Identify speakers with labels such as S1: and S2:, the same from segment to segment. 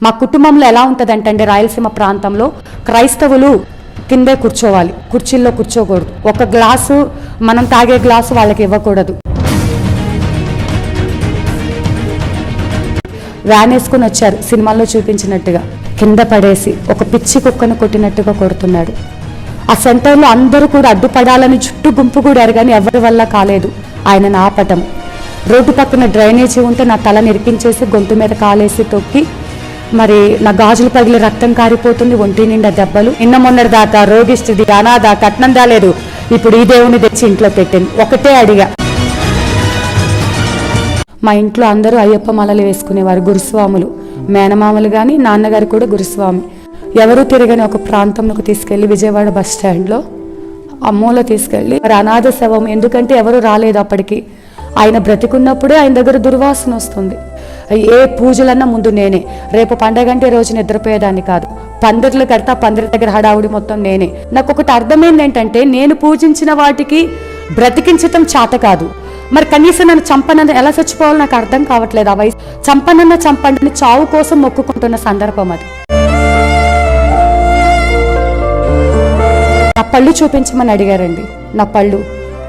S1: మా కుటుంబంలో ఎలా ఉంటుందంటే రాయలసీమ ప్రాంతంలో క్రైస్తవులు కిందే కూర్చోవాలి, కుర్చీల్లో కూర్చోకూడదు. ఒక గ్లాసు మనం తాగే గ్లాసు వాళ్ళకి ఇవ్వకూడదు. వ్యాన్ వేసుకుని వచ్చారు, సినిమాల్లో చూపించినట్టుగా కింద పడేసి ఒక పిచ్చి కుక్కను కొట్టినట్టుగా కొడుతున్నాడు. ఆ సెంటర్లో అందరూ కూడా అడ్డుపడాలని చుట్టూ గుంపు కూడారు, కానీ ఎవరి వల్ల కాలేదు ఆయనను ఆపటం. రోడ్డు పక్కన డ్రైనేజీ ఉంటే నా తల నిరికించేసి గొంతు మీద కాలేసి తొక్కి, మరి నా గాజులు పగిలి రక్తం కారిపోతుంది, ఒంటి నిండా దెబ్బలు. నిన్న మొన్నటి దాకా రోగిష్టిది, అనాథ, కట్నం దాలేదు, ఇప్పుడు ఈ దేవుని తెచ్చి ఇంట్లో పెట్టింది. ఒకటే అడిగా, మా ఇంట్లో అందరూ అయ్యప్ప మాలలు వేసుకునేవారు, గురుస్వాములు, మేనమామలు కానీ నాన్నగారు కూడా గురుస్వామి. ఎవరూ తిరగని ఒక ప్రాంతంలోకి తీసుకెళ్ళి విజయవాడ బస్ స్టాండ్లో అమ్మోలో తీసుకెళ్ళి మరి అనాథ శవం, ఎందుకంటే ఎవరు రాలేదు అప్పటికి. ఆయన బ్రతికున్నప్పుడే ఆయన దగ్గర దుర్వాసన వస్తుంది. ఏ పూజలన్నా ముందు నేనే. రేపు పండగంటే రోజు నిద్రపోయేదాన్ని కాదు. పందిర్లు కడతా, పందిరి దగ్గర హడావుడి మొత్తం నేనే. నాకు ఒకటి అర్థమైంది ఏంటంటే, నేను పూజించిన వాటికి బ్రతికించటం చేత కాదు, మరి కనీసం నన్ను చంపనన్న ఎలా చచ్చిపోవాలో నాకు అర్థం కావట్లేదు. ఆ వయసు చంపనన్న చంపండి చావు కోసం మొక్కుకుంటున్న సందర్భం అది. నా పళ్ళు చూపించమని అడిగారండి. నా పళ్ళు,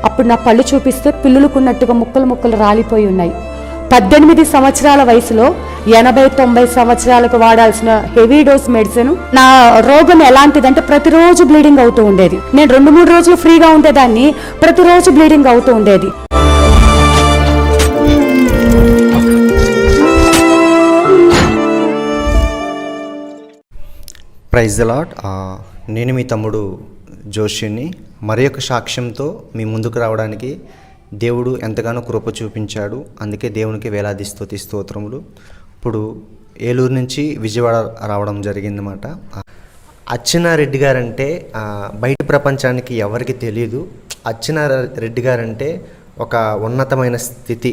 S1: అప్పుడు నా పళ్ళు చూపిస్తే పిల్లులుకున్నట్టుగా ముక్కలు ముక్కలు రాలిపోయి ఉన్నాయి. 18 సంవత్సరాల వయసులో 80-90 సంవత్సరాలకు వాడాల్సిన హెవీ డోస్ మెడిసిన్. నా రోగం ఎలాంటిదంటే ప్రతిరోజు బ్లీడింగ్ అవుతూ ఉండేది. నేను 2-3 రోజులు ఫ్రీగా ఉండేదాన్ని, ప్రతిరోజు బ్లీడింగ్ అవుతూ ఉండేది.
S2: Praise the lord. నేను మీ తమ్ముడు జోషిని మరి ఒక సాక్ష్యంతో మీ ముందుకు రావడానికి దేవుడు ఎంతగానో కృప చూపించాడు. అందుకే దేవునికి వేలాది స్తుతి స్తోత్రములు. ఇప్పుడు ఏలూరు నుంచి విజయవాడ రావడం జరిగిందన్నమాట. అచ్చెన్నారెడ్డి గారంటే బయట ప్రపంచానికి ఎవరికి తెలియదు. అచ్చెన్నారెడ్డి గారంటే ఒక ఉన్నతమైన స్థితి.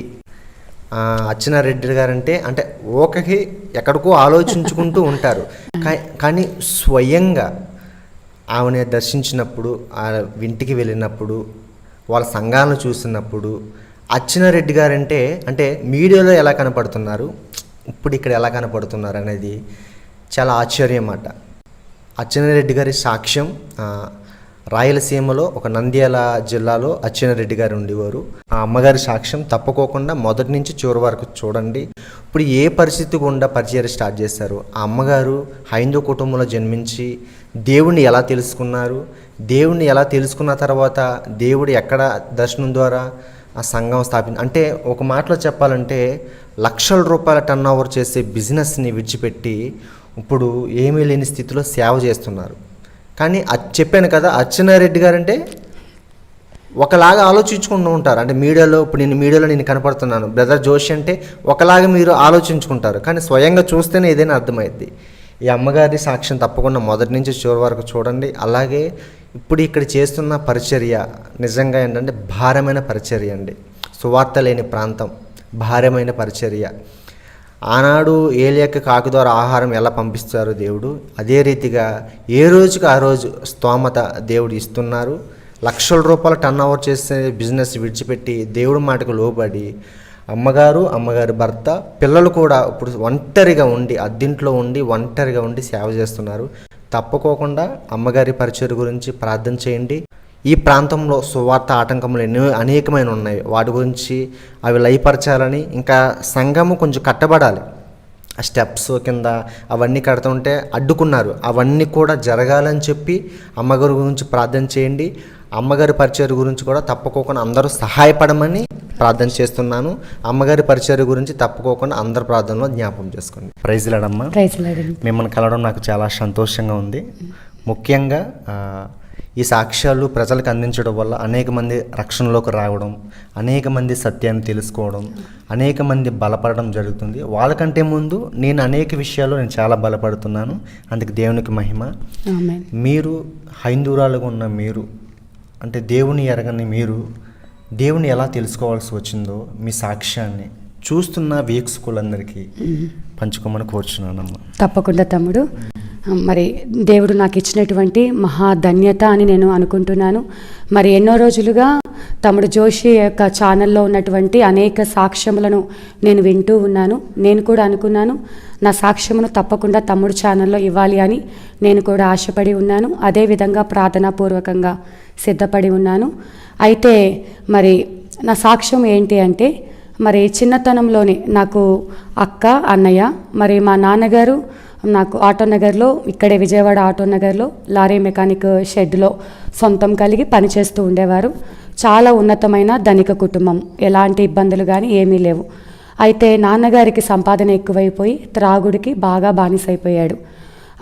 S2: అచ్చెన్నారెడ్డి గారంటే అంటే ఓకకి ఎక్కడికో ఆలోచించుకుంటూ ఉంటారు, కానీ స్వయంగా ఆమెను దర్శించినప్పుడు, ఆ ఇంటికి వెళ్ళినప్పుడు, వాళ్ళ సంఘాలను చూసినప్పుడు అచ్చెన్నారెడ్డి గారంటే అంటే మీడియాలో ఎలా కనపడుతున్నారు, ఇప్పుడు ఇక్కడ ఎలా కనపడుతున్నారు అనేది చాలా ఆశ్చర్యం అన్నమాట. అచ్చెన్నారెడ్డి గారి సాక్ష్యం రాయలసీమలో ఒక నంద్యాల జిల్లాలో అచ్చెన్నారెడ్డి గారు ఉండేవారు. ఆ అమ్మగారి సాక్ష్యం తప్పుకోకుండా మొదటి నుంచి చివరి వరకు చూడండి. ఇప్పుడు ఏ పరిస్థితి గుండా పరిచయం స్టార్ట్ చేశారు, ఆ అమ్మగారు హైందవ కుటుంబంలో జన్మించి దేవుణ్ణి ఎలా తెలుసుకున్నారు, దేవుణ్ణి ఎలా తెలుసుకున్న తర్వాత దేవుడు ఎక్కడ దర్శనం ద్వారా ఆ సంఘం అంటే ఒక మాటలో చెప్పాలంటే లక్షల రూపాయల టర్న్ ఓవర్ చేసే బిజినెస్ని విడిచిపెట్టి ఇప్పుడు ఏమీ లేని స్థితిలో సేవ చేస్తున్నారు. కానీ చెప్పాను కదా, అచ్చెన్నారెడ్డి గారంటే ఒకలాగా ఆలోచించుకుంటూ ఉంటారు. అంటే మీడియాలో ఇప్పుడు నేను కనపడుతున్నాను, బ్రదర్ జోషి అంటే ఒకలాగా మీరు ఆలోచించుకుంటారు, కానీ స్వయంగా చూస్తేనే ఏదైనా అర్థమైద్ది. ఈ అమ్మగారి సాక్ష్యం తప్పకుండా మొదటి నుంచి చివరి వరకు చూడండి. అలాగే ఇప్పుడు ఇక్కడ చేస్తున్న పరిచర్య నిజంగా ఏంటంటే భారమైన పరిచర్య అండి. సువార్త లేని ప్రాంతం, భారమైన పరిచర్య. ఆనాడు ఏలియాకి కాకి ద్వారా ఆహారం ఎలా పంపిస్తారో దేవుడు, అదే రీతిగా ఏ రోజుకి ఆ రోజు స్తోమత దేవుడు ఇస్తున్నారు. లక్షల రూపాయలు టర్న్ ఓవర్ చేసే బిజినెస్ విడిచిపెట్టి దేవుడి మాటకు లోబడి అమ్మగారి భర్త, పిల్లలు కూడా ఇప్పుడు ఒంటరిగా ఉండి అద్దింట్లో ఉండి ఒంటరిగా ఉండి సేవ చేస్తున్నారు. తప్పుకోకుండా అమ్మగారి పరిచయం గురించి ప్రార్థన చేయండి. ఈ ప్రాంతంలో సువార్త ఆటంకములు ఎన్నో అనేకమైన ఉన్నాయి, వాటి గురించి అవి లయపరచాలని, ఇంకా సంఘము కొంచెం కట్టబడాలి. ఆ స్టెప్స్ కింద అవన్నీ కడుతుంటే అడ్డుకున్నారు, అవన్నీ కూడా జరగాలని చెప్పి అమ్మగారి గురించి ప్రార్థన చేయండి. అమ్మగారి పరిచయం గురించి కూడా తప్పుకోకుండా అందరూ సహాయపడమని ప్రార్థన చేస్తున్నాను. అమ్మగారి పరిచయం గురించి తప్పుకోకుండా అందరు ప్రార్థనలో జ్ఞాపకం చేసుకోండి. ప్రైజ్ లాడమ్మా. మిమ్మల్ని కలవడం నాకు చాలా సంతోషంగా ఉంది. ముఖ్యంగా ఈ సాక్ష్యాలు ప్రజలకు అందించడం వల్ల అనేక మంది రక్షణలోకి రావడం, అనేక మంది సత్యాన్ని తెలుసుకోవడం, అనేక మంది బలపడడం జరుగుతుంది. వాళ్ళకంటే ముందు నేను అనేక విషయాల్లో చాలా బలపడుతున్నాను. అందుకు దేవునికి మహిమ. మీరు హైందూరాలుగా ఉన్న మీరు, అంటే దేవుని ఎరగని మీరు దేవుని ఎలా తెలుసుకోవాల్సి వచ్చిందో మీ సాక్ష్యాన్ని చూస్తున్న వీక్షకులందరికీ పంచుకోమని కోరుచున్నానమ్మా.
S1: తప్పకుండా తమ్ముడు. మరి దేవుడు నాకు ఇచ్చినటువంటి మహాధన్యత అని నేను అనుకుంటున్నాను. మరి ఎన్నో రోజులుగా తమ్ముడు జోషి యొక్క ఛానల్లో ఉన్నటువంటి అనేక సాక్ష్యములను నేను వింటూ ఉన్నాను. నేను కూడా అనుకున్నాను నా సాక్ష్యమును తప్పకుండా తమ్ముడు ఛానల్లో ఇవ్వాలి అని నేను కూడా ఆశపడి ఉన్నాను. అదేవిధంగా ప్రార్థనాపూర్వకంగా సిద్ధపడి ఉన్నాను. అయితే మరి నా సాక్ష్యం ఏంటి అంటే, మరి చిన్నతనంలోనే నాకు అక్క, అన్నయ్య, మరి మా నాన్నగారు నాకు ఆటోనగర్లో, ఇక్కడే విజయవాడ ఆటోనగర్లో లారీ మెకానిక్ షెడ్లో సొంతం కలిగి పనిచేస్తూ ఉండేవారు. చాలా ఉన్నతమైన ధనిక కుటుంబం, ఎలాంటి ఇబ్బందులు కానీ ఏమీ లేవు. అయితే నాన్నగారికి సంపాదన ఎక్కువైపోయి త్రాగుడికి బాగా బానిసైపోయాడు.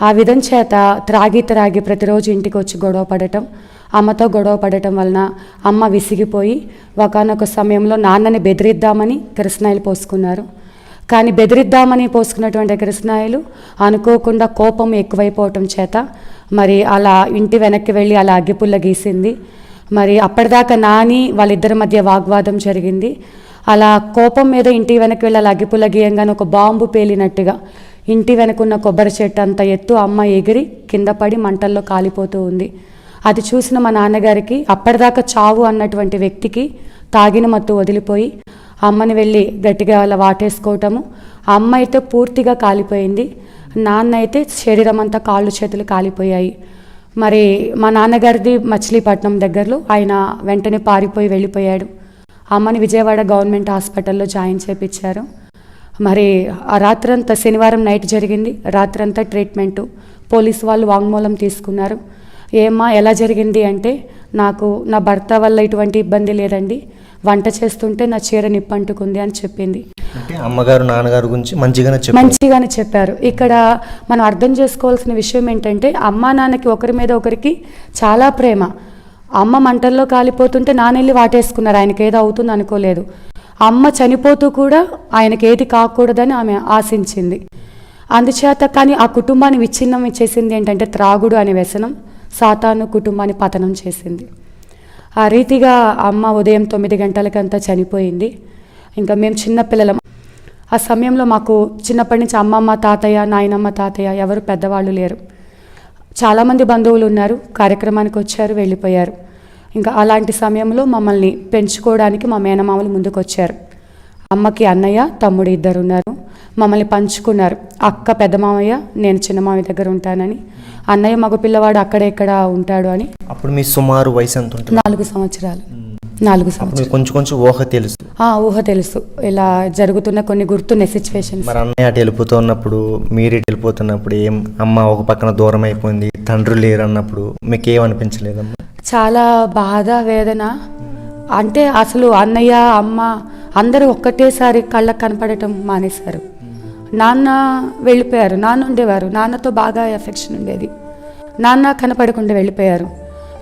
S1: ఆ విధం చేత త్రాగి ప్రతిరోజు ఇంటికి వచ్చి గొడవ పడటం, అమ్మతో గొడవ పడటం వలన అమ్మ విసిగిపోయి ఒకానొక సమయంలో నాన్నని బెదిరిద్దామని కిరసనాయిలు పోసుకున్నారు. కానీ బెదిరిద్దామని పోసుకున్నటువంటి కిరసనాయిలు అనుకోకుండా కోపం ఎక్కువైపోవటం చేత మరి అలా ఇంటి వెనక్కి వెళ్ళి అలా అగ్గిపుల్ల గీసింది. మరి అప్పటిదాకా నాని వాళ్ళిద్దరి మధ్య వాగ్వాదం జరిగింది. అలా కోపం మీద ఇంటి వెనక్కి వెళ్ళి అలా అగ్గిపుల్ల గీయంగానే ఒక బాంబు పేలినట్టుగా ఇంటి వెనకున్న కొబ్బరి చెట్టు అంత ఎత్తు అమ్మ ఎగిరి కింద పడి మంటల్లో కాలిపోతూ ఉంది. అది చూసిన మా నాన్నగారికి అప్పటిదాకా చావు అన్నటువంటి వ్యక్తికి తాగిన మత్తు వదిలిపోయి అమ్మని వెళ్ళి గట్టిగా అలా వాటేసుకోవటము. అమ్మ అయితే పూర్తిగా కాలిపోయింది, నాన్న అయితే శరీరం అంతా కాళ్ళు చేతులు కాలిపోయాయి. మరి మా నాన్నగారిది మచిలీపట్నం దగ్గరలో, ఆయన వెంటనే పారిపోయి వెళ్ళిపోయాడు. అమ్మని విజయవాడ గవర్నమెంట్ హాస్పిటల్లో జాయిన్ చేయించారు. మరి ఆ రాత్రంతా శనివారం నైట్ జరిగింది. రాత్రంతా ట్రీట్మెంటు, పోలీసు వాళ్ళు వాంగ్మూలం తీసుకున్నారు. ఏమ్మా ఎలా జరిగింది అంటే, నాకు నా భర్త వల్ల ఇటువంటి ఇబ్బంది లేదండి, వంట చేస్తుంటే నా చీర నిప్పంటుకుంది అని చెప్పింది.
S2: అంటే అమ్మగారు నాన్నగారు గురించి మంచిగానే
S1: చెప్పారు. ఇక్కడ మనం అర్థం చేసుకోవాల్సిన విషయం ఏంటంటే, అమ్మ నాన్నకి ఒకరి మీద ఒకరికి చాలా ప్రేమ. అమ్మ మంటల్లో కాలిపోతుంటే నాన్న వెళ్ళి వాటేసుకున్నారు, ఆయనకి ఏదో అవుతుంది అనుకోలేదు. అమ్మ చనిపోతూ కూడా ఆయనకి ఏది కాకూడదని ఆమె ఆశించింది. అందుచేత కానీ ఆ కుటుంబాన్ని విచ్ఛిన్నం చేసింది ఏంటంటే త్రాగుడు అనే వ్యసనం సాతాను కుటుంబాన్ని పతనం చేసింది. ఆ రీతిగా అమ్మ ఉదయం 9 గంటలకంతా చనిపోయింది. ఇంకా మేము చిన్నపిల్లలం. ఆ సమయంలో మాకు చిన్నప్పటి నుంచి అమ్మమ్మ తాతయ్య, నాయనమ్మ తాతయ్య ఎవరు పెద్దవాళ్ళు లేరు. చాలామంది బంధువులు ఉన్నారు, కార్యక్రమానికి వచ్చారు, వెళ్ళిపోయారు. ఇంకా అలాంటి సమయంలో మమ్మల్ని పెంచుకోవడానికి మా మేనమామలు ముందుకు వచ్చారు. అమ్మకి అన్నయ్య, తమ్ముడు 2 ఉన్నారు. మమ్మల్ని పంచుకున్నారు. అక్క పెద్ద మామయ్య, నేను చిన్న మామయ్య దగ్గర ఉంటానని, అన్నయ్య మగ పిల్లవాడు అక్కడ ఇక్కడ ఉంటాడు అని.
S2: అప్పుడు మీ సుమారు వయసు ఎంత ఉంటుంది?
S1: 4 సంవత్సరాలు. 4 సంవత్సరాలు.
S2: కొంచెం ఊహ తెలుసు ఇలా జరుగుతున్న కొన్ని గుర్తున్న సిచ్యువేషన్స్. మరి అన్నయ్య అటు వెళ్ళిపోతున్నప్పుడు, మీరు ఇటు వెళ్ళిపోతున్నప్పుడు, ఏం అమ్మ ఒక పక్కన దూరం అయిపోయింది, తండ్రి లేరు అన్నప్పుడు మీకు ఏమనిపించలేదమ్మా?
S1: చాలా బాధ, వేదన. అంటే అసలు అన్నయ్య, అమ్మ అందరూ ఒక్కటేసారి కళ్ళకు కనపడటం మానేశారు. నాన్న వెళ్ళిపోయారు. నాన్న ఉండేవారు, నాన్నతో బాగా ఎఫెక్షన్ ఉండేది. నాన్న కనపడకుండా వెళ్ళిపోయారు.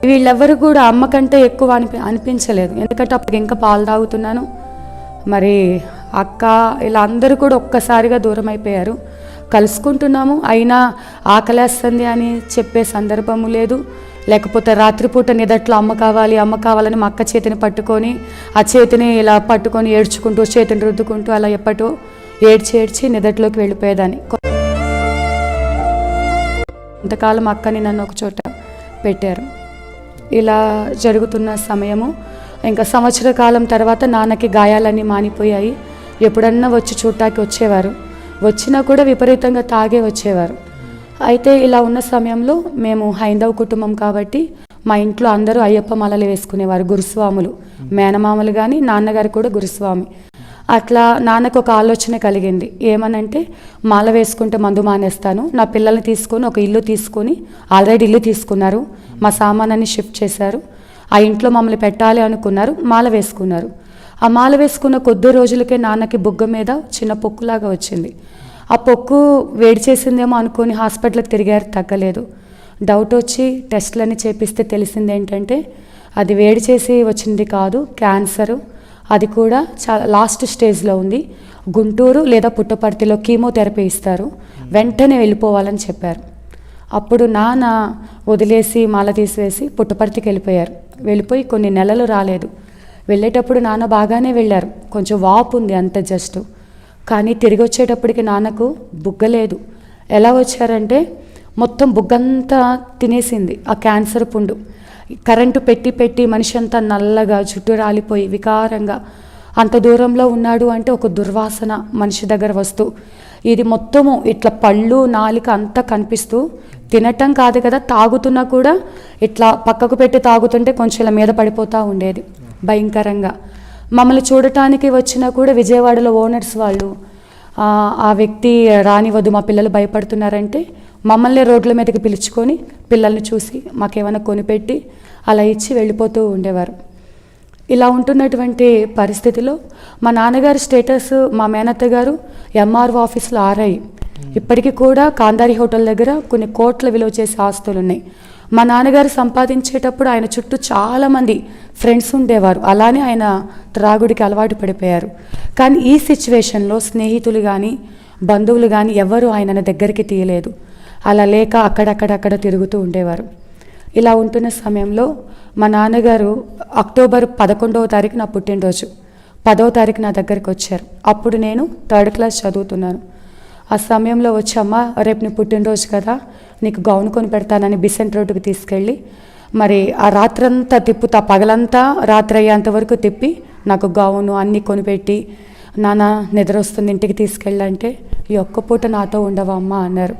S1: వీళ్ళెవ్వరు కూడా అమ్మ కంటే ఎక్కువ అనిపించలేదు. ఎందుకంటే అప్పుడు ఇంకా పాలు తాగుతున్నాను. మరి అక్క ఇలా అందరూ కూడా ఒక్కసారిగా దూరం అయిపోయారు. కలుసుకుంటున్నాము, అయినా ఆకలేస్తుంది అని చెప్పే సందర్భము లేదు. లేకపోతే రాత్రిపూట నిదట్లో అమ్మ కావాలని మా అక్క చేతిని పట్టుకొని, ఆ చేతిని ఇలా పట్టుకొని ఏడ్చుకుంటూ, చేతిని రుద్దుకుంటూ అలా ఎప్పటో ఏడ్చి నిదట్లోకి వెళ్ళిపోయేదాన్ని. కొంతకాలం అక్కని నన్ను ఒక చోట పెట్టారు. ఇలా జరుగుతున్న సమయము ఇంకా సంవత్సర కాలం తర్వాత నాన్నకి గాయాలన్నీ మానిపోయాయి. ఎప్పుడన్నా వచ్చి చూడటానికి వచ్చేవారు. వచ్చినా కూడా విపరీతంగా తాగే వచ్చేవారు. అయితే ఇలా ఉన్న సమయంలో మేము హైందవ కుటుంబం కాబట్టి మా ఇంట్లో అందరూ అయ్యప్ప మాలలు వేసుకునేవారు, గురుస్వాములు. మేనమామలు కానీ నాన్నగారు కూడా గురుస్వామి. అట్లా నాన్నకు ఒక ఆలోచన కలిగింది. ఏమనంటే, మాల వేసుకుంటే మందు మానేస్తాను, నా పిల్లల్ని తీసుకొని ఒక ఇల్లు తీసుకొని, ఆల్రెడీ ఇల్లు తీసుకున్నారు, మా సామానాన్ని షిఫ్ట్ చేశారు, ఆ ఇంట్లో మమ్మల్ని పెట్టాలి అనుకున్నారు. మాల వేసుకున్నారు. ఆ మాల వేసుకున్న కొద్ది రోజులకే నాన్నకి బుగ్గ మీద చిన్న పొక్కులాగా వచ్చింది. ఆ పొక్కు వేడి చేసిందేమో అనుకొని హాస్పిటల్కి తిరిగారు, తగ్గలేదు. డౌట్ వచ్చి టెస్టులన్నీ చేపిస్తే తెలిసింది ఏంటంటే అది వేడి చేసి వచ్చింది కాదు, క్యాన్సరు. అది కూడా చాలా లాస్ట్ స్టేజ్లో ఉంది. గుంటూరు లేదా పుట్టపర్తిలో కీమోథెరపీ ఇస్తారు, వెంటనే వెళ్ళిపోవాలని చెప్పారు. అప్పుడు నాన్న వదిలేసి మాల తీసివేసి పుట్టపర్తికి వెళ్ళిపోయారు. వెళ్ళిపోయి కొన్ని నెలలు రాలేదు. వెళ్ళేటప్పుడు నాన్న బాగానే వెళ్ళారు, కొంచెం వాపు ఉంది అంతే జస్ట్. కానీ తిరిగి వచ్చేటప్పటికి నాన్నకు బుగ్గలేదు. ఎలా వచ్చారంటే మొత్తం బుగ్గంతా తినేసింది ఆ క్యాన్సర్ పుండు. కరెంటు పెట్టి పెట్టి మనిషి అంతా నల్లగా జుట్టు రాలిపోయి వికారంగా అంత దూరంలో ఉన్నాడు అంటే ఒక దుర్వాసన మనిషి దగ్గర వస్తూ ఇది మొత్తము ఇట్లా పళ్ళు నాలిక అంతా కనిపిస్తూ తినటం కాదు కదా, తాగుతున్నా కూడా ఇట్లా పక్కకు పెట్టి తాగుతుంటే కొంచెం ఇలా మీద పడిపోతూ ఉండేది భయంకరంగా. మమ్మల్ని చూడటానికి వచ్చినా కూడా విజయవాడలో ఓనర్స్ వాళ్ళు ఆ వ్యక్తి రానివద్దు, మా పిల్లలు భయపడుతున్నారంటే మమ్మల్ని రోడ్ల మీదకి పిలుచుకొని పిల్లల్ని చూసి మాకేమైనా కొనిపెట్టి అలా ఇచ్చి వెళ్ళిపోతూ ఉండేవారు. ఇలా ఉంటున్నటువంటి పరిస్థితిలో మా నాన్నగారి స్టేటస్, మా మేనత్త గారు ఎంఆర్ఓ ఆఫీస్లో ఆర్ఐ. ఇప్పటికీ కూడా కాందారి హోటల్ దగ్గర కొన్ని కోట్ల విలువ చేసే ఆస్తులు ఉన్నాయి. మా నాన్నగారు సంపాదించేటప్పుడు ఆయన చుట్టూ చాలామంది ఫ్రెండ్స్ ఉండేవారు, అలానే ఆయన త్రాగుడికి అలవాటు పడిపోయారు. కానీ ఈ సిచ్యువేషన్లో స్నేహితులు కానీ బంధువులు కానీ ఎవరు ఆయనను దగ్గరికి తీయలేదు. అలా లేక అక్కడక్కడ తిరుగుతూ ఉండేవారు. ఇలా ఉంటున్న సమయంలో మా నాన్నగారు అక్టోబర్ 11వ తారీఖు నా పుట్టినరోజు, 10వ తారీఖు నా దగ్గరికి వచ్చారు. అప్పుడు నేను 3rd క్లాస్ చదువుతున్నాను. ఆ సమయంలో వచ్చామ్మా, రేపు నీ పుట్టినరోజు కదా, నీకు గౌన్ కొని పెడతానని బిసెంట్ రోడ్డుకి తీసుకెళ్ళి మరి ఆ రాత్రంతా తిప్పుతా, పగలంతా రాత్రి అయ్యేంత వరకు తిప్పి నాకు గౌను అన్నీ కొనిపెట్టి, నాన్న నిద్ర వస్తుంది ఇంటికి తీసుకెళ్ళంటే ఈ ఒక్క పూట నాతో ఉండవా అమ్మ అన్నారు.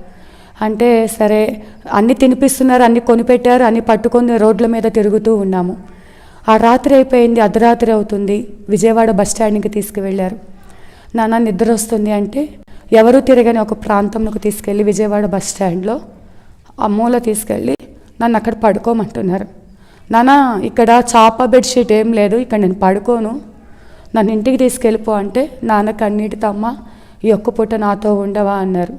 S1: అంటే సరే, అన్నీ తినిపిస్తున్నారు, అన్నీ కొనిపెట్టారు, అన్నీ పట్టుకొని రోడ్ల మీద తిరుగుతూ ఉన్నాము. ఆ రాత్రి అయిపోయింది, అర్ధరాత్రి అవుతుంది. విజయవాడ బస్ స్టాండ్కి తీసుకువెళ్ళారు. నాన్న నిద్ర వస్తుంది అంటే ఎవరు తిరగని ఒక ప్రాంతంలోకి తీసుకెళ్ళి విజయవాడ బస్ స్టాండ్లో ఆ మూల తీసుకెళ్ళి నన్ను అక్కడ పడుకోమంటున్నారు. నాన్న ఇక్కడ చాప బెడ్షీట్ ఏం లేదు, ఇక్కడ నేను పడుకోను, నన్ను ఇంటికి తీసుకెళ్ళిపో అంటే నాన్న కన్నీటితో అమ్మ ఈ ఒక్క పూట నాతో ఉండవా అన్నారు.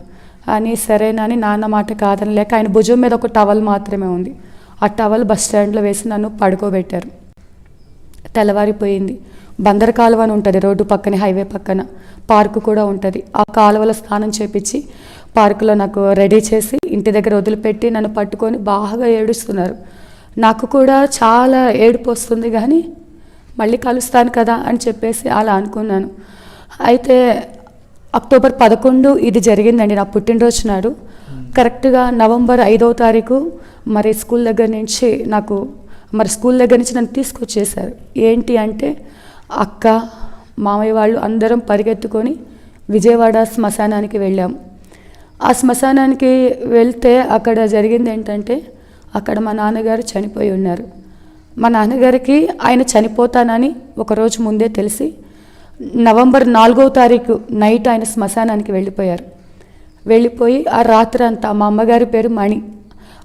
S1: అని సరేనని నాన్న మాట కాదని లేక ఆయన భుజం మీద ఒక టవల్ మాత్రమే ఉంది, ఆ టవల్ బస్ స్టాండ్లో వేసి నన్ను పడుకోబెట్టారు. తెల్లవారిపోయింది. బందర్ కాలువ అని ఉంటుంది రోడ్డు పక్కనే, హైవే పక్కన పార్కు కూడా ఉంటుంది. ఆ కాలువలో స్నానం చేపించి పార్కులో నాకు రెడీ చేసి ఇంటి దగ్గర వదిలిపెట్టి నన్ను పట్టుకొని బాగా ఏడుస్తున్నారు. నాకు కూడా చాలా ఏడుపు వస్తుంది, కానీ మళ్ళీ కలుస్తాను కదా అని చెప్పేసి అలా అనుకున్నాను. అయితే అక్టోబర్ 11 ఇది జరిగిందండి, నా పుట్టినరోజు నాడు. కరెక్ట్గా నవంబర్ 5వ తారీఖు మరి స్కూల్ దగ్గర నుంచి నన్ను తీసుకొచ్చేసారు. ఏంటి అంటే అక్క మామయ్య వాళ్ళు అందరం పరిగెత్తుకొని విజయవాడ శ్మశానానికి వెళ్ళాము. ఆ శ్మశానానికి వెళ్తే అక్కడ జరిగింది ఏంటంటే అక్కడ మా నాన్నగారు చనిపోయి ఉన్నారు. మా నాన్నగారికి ఆయన చనిపోతానని ఒకరోజు ముందే తెలిసి నవంబర్ 4వ తారీఖు నైట్ ఆయన శ్మశానానికి వెళ్ళిపోయారు. వెళ్ళిపోయి ఆ రాత్రి అంతా, మా అమ్మగారి పేరు మణి,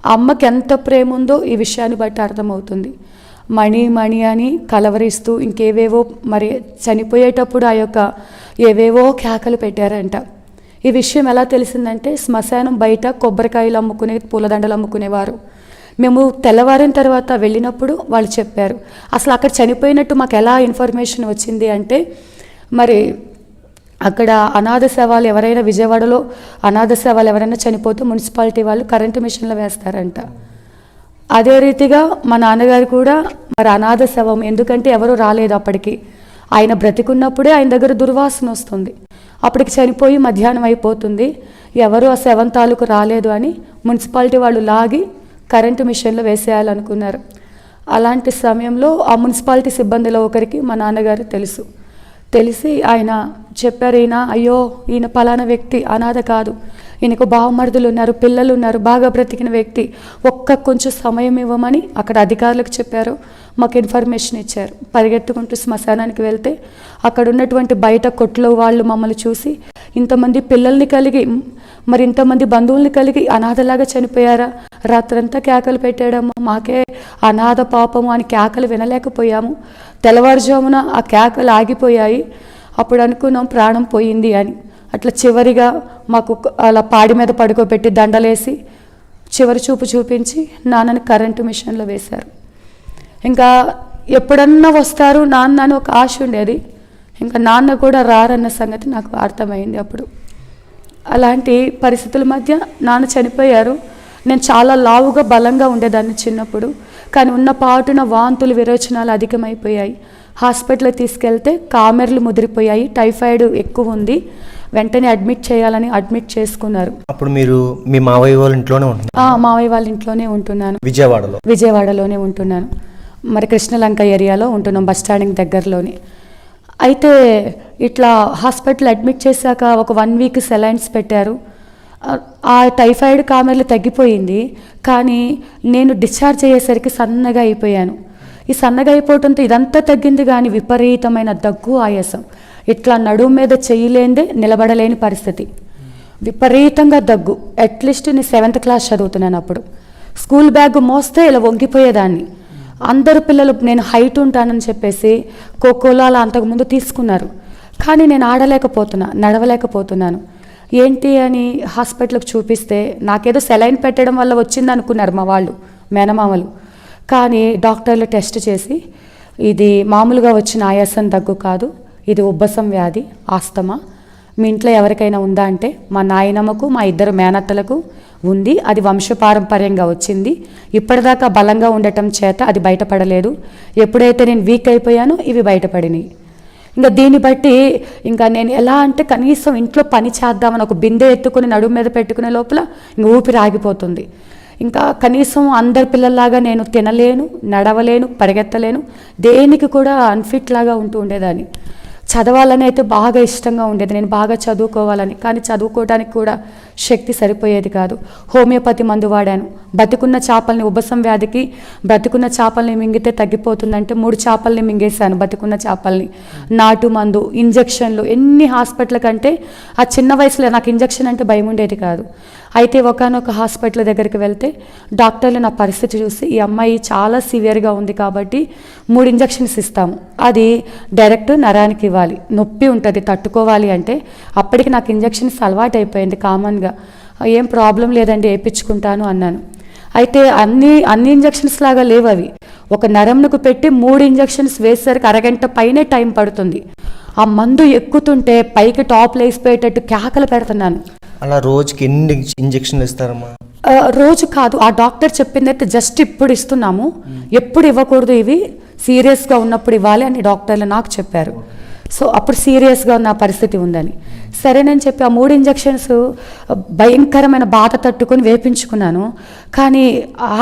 S1: ఆ అమ్మకి ఎంత ప్రేమ ఉందో ఈ విషయాన్ని బట్టి అర్థమవుతుంది. మణి మణి అని కలవరిస్తూ ఇంకేవేవో మరి చనిపోయేటప్పుడు ఆ యొక్క ఏవేవో కేకలు పెట్టారంట. ఈ విషయం ఎలా తెలిసిందంటే శ్మశానం బయట కొబ్బరికాయలు అమ్ముకునే, పూలదండలు అమ్ముకునేవారు. మేము తెల్లవారిన తర్వాత వెళ్ళినప్పుడు వాళ్ళు చెప్పారు. అసలు అక్కడ చనిపోయినట్టు మాకు ఎలా ఇన్ఫర్మేషన్ వచ్చింది అంటే మరి అక్కడ అనాథ శవాలు ఎవరైనా, విజయవాడలో అనాథ శవాలు ఎవరైనా చనిపోతే మున్సిపాలిటీ వాళ్ళు కరెంటు మిషన్లో వేస్తారంట. అదే రీతిగా మా నాన్నగారు కూడా మరి అనాథ శవం, ఎందుకంటే ఎవరు రాలేదు అప్పటికి, ఆయన బ్రతికున్నప్పుడే ఆయన దగ్గర దుర్వాసన వస్తుంది, అప్పటికి చనిపోయి మధ్యాహ్నం అయిపోతుంది, ఎవరు ఆ శవం తాలూకు రాలేదు అని మున్సిపాలిటీ వాళ్ళు లాగి కరెంటు మిషన్లో వేసేయాలనుకున్నారు. అలాంటి సమయంలో ఆ మున్సిపాలిటీ సిబ్బందిలో ఒకరికి మా నాన్నగారు తెలిసి ఆయన చెప్పారు, ఈయన పలానా వ్యక్తి అనాథ కాదు, ఈయనకు బావమరుదులు ఉన్నారు, పిల్లలు ఉన్నారు, బాగా బ్రతికిన వ్యక్తి, కొంచెం సమయం ఇవ్వమని అక్కడ అధికారులకు చెప్పారు. మాకు ఇన్ఫర్మేషన్ ఇచ్చారు. పరిగెత్తుకుంటూ శ్మశానానికి వెళ్తే అక్కడ ఉన్నటువంటి బయట కొట్లో వాళ్ళు మమ్మల్ని చూసి ఇంతమంది పిల్లల్ని కలిగి మరి ఇంతమంది బంధువుల్ని కలిగి అనాథలాగా చనిపోయారా, రాత్రంతా కేకలు పెట్టాడమ్మా, మాకే అనాథ పాపము అని కేకలు వినలేకపోయాము, తెల్లవారుజామున ఆ కేకలు ఆగిపోయాయి, అప్పుడు అనుకున్నాం ప్రాణం పోయింది అని. అట్లా చివరిగా మాకు అలా పాడి మీద పడుకోబెట్టి దండలేసి చివరి చూపు చూపించి నాన్నని కరెంటు మిషన్లో వేశారు. ఇంకా ఎప్పుడన్నా వస్తారు నాన్న అని ఒక ఆశ ఉండేది, ఇంకా నాన్న కూడా రారన్న సంగతి నాకు అర్థమైంది అప్పుడు. అలాంటి పరిస్థితుల మధ్య నాన్న చనిపోయారు. నేను చాలా లావుగా బలంగా ఉండేదాన్ని చిన్నప్పుడు, కానీ ఉన్న పాటున వాంతులు విరోచనాలు అధికమైపోయాయి. హాస్పిటల్కి తీసుకెళ్తే కామెర్లు ముదిరిపోయాయి, టైఫాయిడ్ ఎక్కువ ఉంది, వెంటనే అడ్మిట్ చేయాలని అడ్మిట్ చేసుకున్నారు.
S2: అప్పుడు మీరు మీ మావయ్య వాళ్ళ ఇంట్లోనే ఉంటున్నారు?
S1: మావయ్య వాళ్ళ ఇంట్లోనే ఉంటున్నాను,
S2: విజయవాడలోనే
S1: ఉంటున్నాను. మరి కృష్ణలంక ఏరియాలో ఉంటున్నాం, బస్ స్టాండింగ్ దగ్గరలోని. అయితే ఇట్లా హాస్పిటల్ అడ్మిట్ చేశాక ఒక 1 వీక్ సెలైన్స్ పెట్టారు. ఆ టైఫాయిడ్ కామెర్లు తగ్గిపోయింది, కానీ నేను డిశ్చార్జ్ అయ్యేసరికి సన్నగా అయిపోయాను. ఈ సన్నగా అయిపోవడంతో ఇదంతా తగ్గింది, కానీ విపరీతమైన దగ్గు, ఆయాసం, ఇట్లా నడుము మీద చేయలేందే నిలబడలేని పరిస్థితి, విపరీతంగా దగ్గు. అట్లీస్ట్ నేను 7th క్లాస్ చదువుతున్నాను అప్పుడు. స్కూల్ బ్యాగ్ మోస్తే ఇలా వంగిపోయేదాన్ని. అందరు పిల్లలు నేను హైట్ ఉంటానని చెప్పేసి ఖోఖోలో అలా అంతకుముందు తీసుకున్నారు, కానీ నేను నడవలేకపోతున్నాను. ఏంటి అని హాస్పిటల్కి చూపిస్తే నాకేదో సెలైన్ పెట్టడం వల్ల వచ్చింది అనుకున్నారు మా వాళ్ళు, మేనమామలు. కానీ డాక్టర్లు టెస్ట్ చేసి ఇది మామూలుగా వచ్చిన ఆయాసం దగ్గు కాదు, ఇది ఉబ్బసం వ్యాధి, ఆస్తమా. మీ ఇంట్లో ఎవరికైనా ఉందా అంటే మా నాయనమ్మకు, మా 2 మేనత్తలకు ఉంది. అది వంశపారంపర్యంగా వచ్చింది. ఇప్పటిదాకా బలంగా ఉండటం చేత అది బయటపడలేదు. ఎప్పుడైతే నేను వీక్ అయిపోయానో ఇవి బయటపడినాయి. ఇంకా దీన్ని బట్టి ఇంకా నేను ఎలా అంటే కనీసం ఇంట్లో పని చేద్దామని ఒక బిందె ఎత్తుకుని నడుము మీద పెట్టుకునే లోపల ఇంక ఊపిరి ఆగిపోతుంది. ఇంకా కనీసం అందరి పిల్లల్లాగా నేను తినలేను, నడవలేను, పరిగెత్తలేను, దేనికి కూడా అన్ఫిట్ లాగా ఉంటూ ఉండేదాన్ని. చదవాలని అయితే బాగా ఇష్టంగా ఉండేది, నేను బాగా చదువుకోవాలని, కానీ చదువుకోవడానికి కూడా శక్తి సరిపోయేది కాదు. హోమియోపతి మందు వాడాను. బతికున్న చేపల్ని, ఉబ్బసం వ్యాధికి బతికున్న చేపల్ని మింగితే తగ్గిపోతుందంటే 3 చేపల్ని మింగేశాను, బతికున్న చేపల్ని. నాటు మందు, ఇంజక్షన్లు, ఎన్ని హాస్పిటల్ కంటే ఆ చిన్న వయసులో నాకు ఇంజక్షన్ అంటే భయం ఉండేది కాదు. అయితే ఒకానొక హాస్పిటల్ దగ్గరికి వెళ్తే డాక్టర్లు నా పరిస్థితి చూసి ఈ అమ్మాయి చాలా సివియర్గా ఉంది కాబట్టి 3 ఇంజక్షన్స్ ఇస్తాము, అది డైరెక్ట్ నరానికి ఇవ్వాలి, నొప్పి ఉంటుంది తట్టుకోవాలి అంటే. అప్పటికి నాకు ఇంజక్షన్స్ అలవాటు అయిపోయింది కామన్గా. ఏం ప్రాబ్లం లేదండి వేయించుకుంటాను అన్నాను. అయితే అన్ని ఇంజక్షన్స్ లాగా లేవు అవి. ఒక నరంకు పెట్టి 3 ఇంజక్షన్స్ వేసేసరికి అరగంట పైనే టైం పడుతుంది. ఆ మందు ఎక్కుతుంటే పైకి టాప్ లేసిపోయేటట్టు కేకలు పెడుతున్నాను.
S2: అలా రోజుకి ఎన్ని ఇంజక్షన్లు ఇస్తారమ్మా?
S1: రోజు కాదు, ఆ డాక్టర్ చెప్పిందైతే జస్ట్ ఇప్పుడు ఇస్తున్నాము, ఎప్పుడు ఇవ్వకూడదు, ఇవి సీరియస్గా ఉన్నప్పుడు ఇవ్వాలి అని డాక్టర్లు నాకు చెప్పారు. సో అప్పుడు సీరియస్గా ఉన్న పరిస్థితి ఉందని సరేనని చెప్పి ఆ 3 ఇంజక్షన్స్ భయంకరమైన బాధ తట్టుకొని వేపించుకున్నాను. కానీ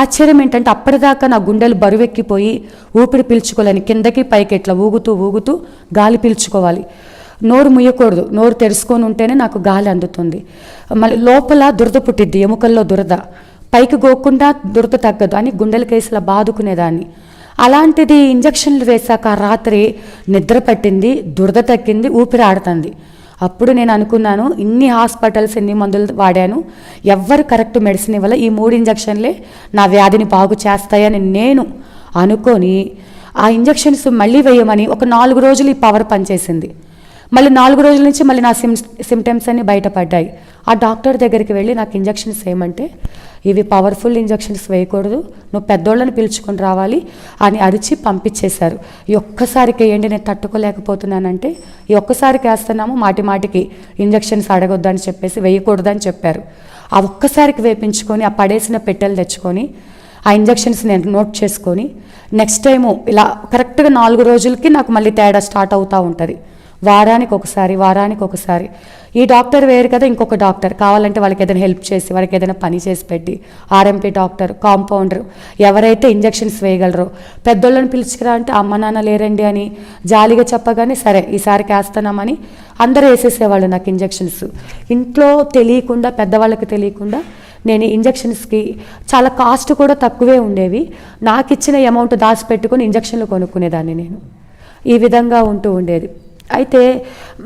S1: ఆశ్చర్యం ఏంటంటే అప్పటిదాకా నా గుండెలు బరువెక్కిపోయి ఊపిరి పీల్చుకోలేని, కిందకి పైకి ఇట్లా ఊగుతూ గాలి పీల్చుకోవాలి. నోరు ముయ్యకూడదు, నోరు తెరుచుకొని ఉంటేనే నాకు గాలి అందుతుంది. మళ్ళీ లోపల దురద పుట్టిద్ది, ఎముకల్లో దురద, పైకి గోకుండా దురద తగ్గదు అని గుండెల కేసులా బాదుకునేదాన్ని. అలాంటిది ఇంజక్షన్లు వేశాక రాత్రి నిద్ర పట్టింది, దురద తగ్గింది, ఊపిరి ఆడుతుంది. అప్పుడు నేను అనుకున్నాను, ఇన్ని హాస్పిటల్స్, ఎన్ని మందులు వాడాను, ఎవ్వరు కరెక్ట్ మెడిసిన్ ఇవ్వలే, ఈ 3 ఇంజక్షన్లే నా వ్యాధిని బాగు చేస్తాయని నేను అనుకొని ఆ ఇంజక్షన్స్ మళ్ళీ వేయమని ఒక 4 రోజులు ఈ పవర్ పనిచేసింది. మళ్ళీ 4 రోజుల నుంచి మళ్ళీ నా సిమ్టమ్స్ అన్నీ బయటపడ్డాయి. ఆ డాక్టర్ దగ్గరికి వెళ్ళి నాకు ఇంజక్షన్స్ వేయమంటే, ఇవి పవర్ఫుల్ ఇంజక్షన్స్ వేయకూడదు, నువ్వు పెద్దోళ్ళని పిలుచుకొని రావాలి అని అరిచి పంపించేశారు. ఈ ఒక్కసారికి వేయండి, నేను తట్టుకోలేకపోతున్నానంటే ఈ ఒక్కసారికి వేస్తున్నాము, మాటికి ఇంజక్షన్స్ అడగొద్దని చెప్పేసి వేయకూడదని చెప్పారు. ఆ ఒక్కసారికి వేపించుకొని ఆ పడేసిన పెట్టెలు తెచ్చుకొని ఆ ఇంజక్షన్స్ నేను నోట్ చేసుకొని నెక్స్ట్ టైము ఇలా కరెక్ట్గా 4 రోజులకి నాకు మళ్ళీ తేడా స్టార్ట్ అవుతూ ఉంటుంది. వారానికి ఒకసారి. ఈ డాక్టర్ వేరు కదా, ఇంకొక డాక్టర్ కావాలంటే వాళ్ళకి ఏదైనా హెల్ప్ చేసి, వాళ్ళకి ఏదైనా పని చేసి పెట్టి, ఆర్ఎంపీ డాక్టర్, కాంపౌండర్, ఎవరైతే ఇంజక్షన్స్ వేయగలరో, పెద్దోళ్ళని పిలుచుకురా అంటే అమ్మ నాన్న లేరండి అని జాలిగా చెప్పగానే సరే ఈసారికి వేస్తున్నామని అందరూ వేసేసేవాళ్ళు నాకు ఇంజక్షన్స్. ఇంట్లో తెలియకుండా, పెద్దవాళ్ళకి తెలియకుండా నేను ఇంజక్షన్స్కి చాలా కాస్ట్ కూడా తక్కువే ఉండేవి, నాకు ఇచ్చిన అమౌంట్ దాచిపెట్టుకుని ఇంజక్షన్లు కొనుక్కునేదాన్ని నేను. ఈ విధంగా ఉంటూ ఉండేది. అయితే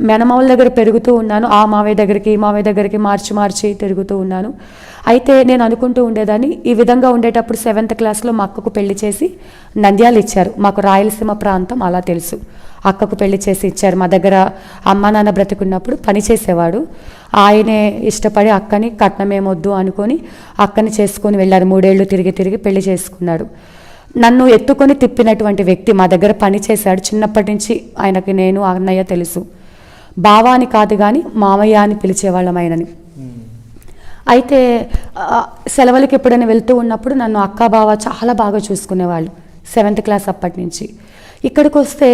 S1: మేనమామల దగ్గర పెరుగుతూ ఉన్నాను, ఆ మావయ్య దగ్గరికి, ఈ మావయ్య దగ్గరికి మార్చి తిరుగుతూ ఉన్నాను. అయితే నేను అనుకుంటూ ఉండేదాన్ని, ఈ విధంగా ఉండేటప్పుడు 7th క్లాస్లో మా అక్కకు పెళ్లి చేసి నంద్యాల ఇచ్చారు. మాకు రాయలసీమ ప్రాంతం అలా తెలుసు. అక్కకు పెళ్లి చేసి ఇచ్చారు. మా దగ్గర అమ్మ నాన్న బ్రతికున్నప్పుడు పని చేసేవాడు. ఆయనే ఇష్టపడి అక్కని కట్నమేమొద్దు అనుకొని అక్కని చేసుకొని వెళ్ళారు. 3 ఏళ్ళు తిరిగి పెళ్లి చేసుకున్నాడు. నన్ను ఎత్తుకొని తిప్పినటువంటి వ్యక్తి మా దగ్గర పని చేశాడు. చిన్నప్పటి నుంచి ఆయనకి నేను అన్నయ్య తెలుసు. బావా అని కాదు కానీ మామయ్య అని పిలిచేవాళ్ళం ఆయనని. అయితే సెలవులకి ఎప్పుడైనా వెళ్తూ ఉన్నప్పుడు నన్ను అక్క బావ చాలా బాగా చూసుకునేవాళ్ళు. 7th క్లాస్ అప్పటి నుంచి ఇక్కడికి వస్తే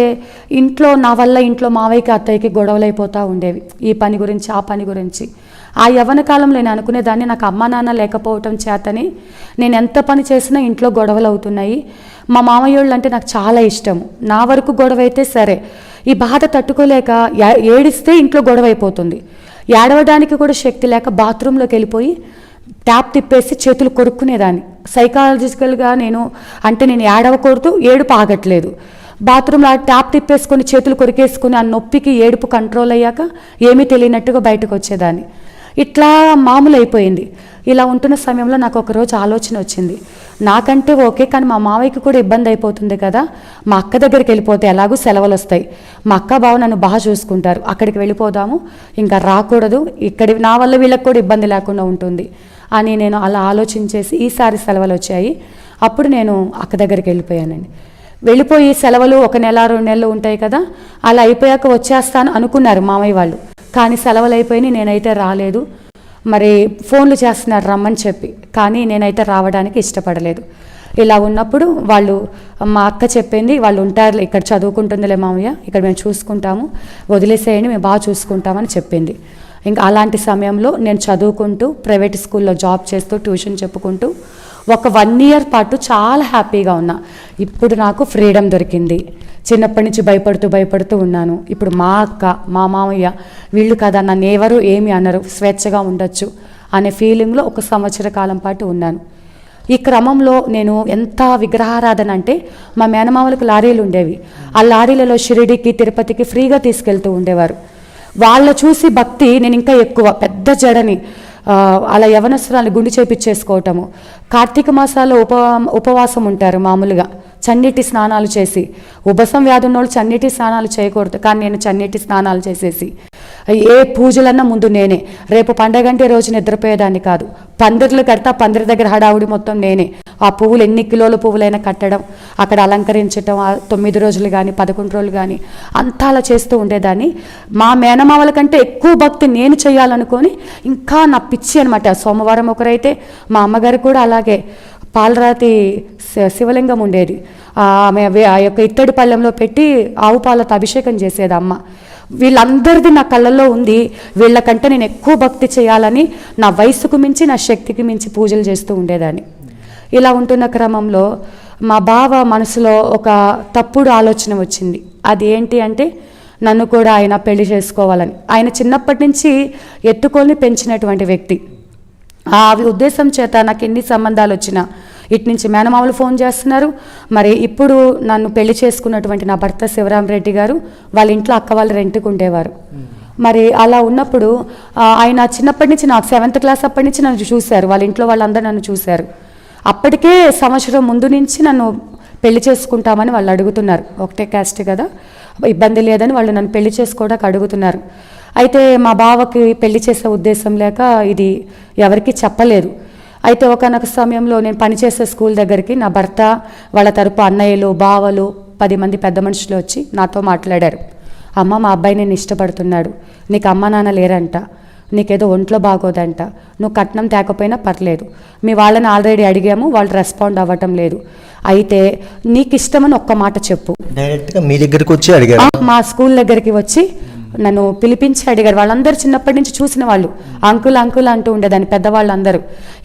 S1: ఇంట్లో నా వల్ల ఇంట్లో మావయ్యకి అత్తయ్యకి గొడవలు అయిపోతూ ఉండేవి, ఈ పని గురించి ఆ పని గురించి. ఆ యవ్వన కాలంలో నేను అనుకునేదాన్ని, నాకు అమ్మ నాన్న లేకపోవటం చేతని నేను ఎంత పని చేసినా ఇంట్లో గొడవలు అవుతున్నాయి. మా మామయ్యోళ్ళు అంటే నాకు చాలా ఇష్టం. నా వరకు గొడవ అయితే సరే, ఈ బాధ తట్టుకోలేక ఏడిస్తే ఇంట్లో గొడవ అయిపోతుంది. ఏడవడానికి కూడా శక్తి లేక బాత్రూంలోకి వెళ్ళిపోయి ట్యాప్ తిప్పేసి చేతులు కొరుక్కునేదాన్ని. సైకాలజికల్గా నేను ఏడవకూడదు, ఏడుపు ఆగట్లేదు. బాత్రూంలో ట్యాప్ తిప్పేసుకొని చేతులు కొరికేసుకుని ఆ నొప్పికి ఏడుపు కంట్రోల్ అయ్యాక ఏమీ తెలియనట్టుగా బయటకు వచ్చేదాన్ని. ఇట్లా మామూలు అయిపోయింది. ఇలా ఉంటున్న సమయంలో నాకు ఒకరోజు ఆలోచన వచ్చింది, నాకంటే ఓకే కానీ మా మావయ్యకి కూడా ఇబ్బంది అయిపోతుంది కదా, మా అక్క దగ్గరికి వెళ్ళిపోతే ఎలాగూ సెలవులు వస్తాయి, మా అక్క బావ నన్ను బాగా చూసుకుంటారు, అక్కడికి వెళ్ళిపోదాము, ఇంకా రాకూడదు, ఇక్కడ నా వల్ల వీళ్ళకి కూడా ఇబ్బంది లేకుండా ఉంటుంది అని నేను అలా ఆలోచించేసి ఈసారి సెలవులు వచ్చాయి. అప్పుడు నేను అక్క దగ్గరికి వెళ్ళిపోయానండి. వెళ్ళిపోయి సెలవులు 1 నెల 2 నెలలు ఉంటాయి కదా, అలా అయిపోయాక వచ్చేస్తాను అనుకున్నారు మామయ్య వాళ్ళు. కానీ సెలవులు అయిపోయినాయి, నేనైతే రాలేదు. మరి ఫోన్లు చేస్తున్నారు రమ్మని చెప్పి, కానీ నేనైతే రావడానికి ఇష్టపడలేదు. ఇలా ఉన్నప్పుడు వాళ్ళు, మా అక్క చెప్పింది, వాళ్ళు ఉంటారు ఇక్కడ, చదువుకుంటుందిలే మామయ్య, ఇక్కడ మేము చూసుకుంటాము, వదిలేసేయండి, మేము బాగా చూసుకుంటామని చెప్పింది. ఇంకా అలాంటి సమయంలో నేను చదువుకుంటూ ప్రైవేట్ స్కూల్లో జాబ్ చేస్తూ ట్యూషన్ చెప్పుకుంటూ ఒక 1 ఇయర్ పాటు చాలా హ్యాపీగా ఉన్నా. ఇప్పుడు నాకు ఫ్రీడమ్ దొరికింది. చిన్నప్పటి నుంచి భయపడుతూ ఉన్నాను. ఇప్పుడు మా అక్క, మా మామయ్య వీళ్ళు కదా, నన్ను ఎవరు ఏమి అనరు, స్వేచ్ఛగా ఉండొచ్చు అనే ఫీలింగ్లో 1 సంవత్సర కాలం పాటు ఉన్నాను. ఈ క్రమంలో నేను ఎంత విగ్రహారాధన అంటే, మా మేనమామలకు లారీలు ఉండేవి. ఆ లారీలలో షిరిడీకి తిరుపతికి ఫ్రీగా తీసుకెళ్తూ ఉండేవారు. వాళ్ళ చూసి భక్తి నేను ఇంకా ఎక్కువ, పెద్ద జడని అలా యవనస్తురాలు గుండు చేపించేసుకోవటము. కార్తీక మాసాల్లో ఉపవాసం ఉంటారు మామూలుగా, చన్నీటి స్నానాలు చేసి. ఉబసం వ్యాధి ఉన్నోళ్ళు చన్నీటి స్నానాలు చేయకూడదు, కానీ నేను చన్నీటి స్నానాలు చేసేసి ఏ పూజలన్నా ముందు నేనే. రేపు పండగంటే రోజు నిద్రపోయేదాన్ని కాదు. పందిర్లు కడతా, పందిరి దగ్గర హడావుడి మొత్తం నేనే. ఆ పువ్వులు ఎన్ని కిలోల పువ్వులైనా కట్టడం, అక్కడ అలంకరించడం, 9 రోజులు కానీ 11 రోజులు కానీ అంతా అలా చేస్తూ ఉండేదాన్ని. మా మేనమావల కంటే ఎక్కువ భక్తి నేను చేయాలనుకొని ఇంకా నా పిచ్చి అనమాట. సోమవారం ఒకరైతే మా అమ్మగారు కూడా అలాగే పాలరాతి శివలింగం ఉండేది, ఆమె ఆ యొక్క ఇత్తడి పళ్ళెంలో పెట్టి ఆవు పాలతో అభిషేకం చేసేది అమ్మ. వీళ్ళందరిది నా కళ్ళల్లో ఉంది. వీళ్ళకంటే నేను ఎక్కువ భక్తి చేయాలని నా వయసుకు మించి, నా శక్తికి మించి పూజలు చేస్తూ ఉండేదాన్ని. ఇలా ఉంటున్న క్రమంలో మా బావ మనసులో ఒక తప్పుడు ఆలోచన వచ్చింది. అది ఏంటి అంటే, నన్ను కూడా ఆయన పెళ్లి చేసుకోవాలని. ఆయన చిన్నప్పటి నుంచి ఎత్తుకొని పెంచినటువంటి వ్యక్తి. ఆ ఉద్దేశం చేత నాకు ఎన్ని సంబంధాలు వచ్చినా, ఇటు నుంచి మేనమామలు ఫోన్ చేస్తున్నారు. మరి ఇప్పుడు నన్ను పెళ్లి చేసుకున్నటువంటి నా భర్త శివరామరెడ్డి గారు వాళ్ళ ఇంట్లో అక్క వాళ్ళు రెంట్కు ఉండేవారు. మరి అలా ఉన్నప్పుడు ఆయన చిన్నప్పటి నుంచి, నాకు 7th క్లాస్ అప్పటి నుంచి నన్ను చూశారు, వాళ్ళ ఇంట్లో వాళ్ళందరూ నన్ను చూశారు. అప్పటికే సంవత్సరం ముందు నుంచి నన్ను పెళ్లి చేసుకుంటామని వాళ్ళు అడుగుతున్నారు. ఒకటే క్యాస్ట్ కదా, ఇబ్బంది లేదని వాళ్ళు నన్ను పెళ్లి చేసుకోవడానికి అడుగుతున్నారు. అయితే మా బావకి పెళ్లి చేసే ఉద్దేశం లేక ఇది ఎవరికి చెప్పలేదు. అయితే ఒకనొక సమయంలో నేను పనిచేసే స్కూల్ దగ్గరికి నా భర్త వాళ్ళ తరపు అన్నయ్యలు, బావలు, 10 మంది పెద్ద మనుషులు వచ్చి నాతో మాట్లాడారు. అమ్మ, మా అబ్బాయి నేను ఇష్టపడుతున్నాడు, నీకు అమ్మ నాన్న లేరంట, నీకేదో ఒంట్లో బాగోదంట, నువ్వు కట్నం తేకపోయినా పర్లేదు, మీ వాళ్ళని ఆల్రెడీ అడిగాము, వాళ్ళు రెస్పాండ్ అవ్వటం లేదు, అయితే నీకు ఇష్టమని ఒక్క మాట చెప్పు.
S2: డైరెక్ట్గా మీ దగ్గరికి వచ్చి అడిగారు?
S1: మా స్కూల్ దగ్గరికి వచ్చి నన్ను పిలిపించి అడిగారు. వాళ్ళందరూ చిన్నప్పటి నుంచి చూసిన వాళ్ళు, అంకుల్ అంకుల్ అంటూ ఉండేదాన్ని పెద్దవాళ్ళందరూ.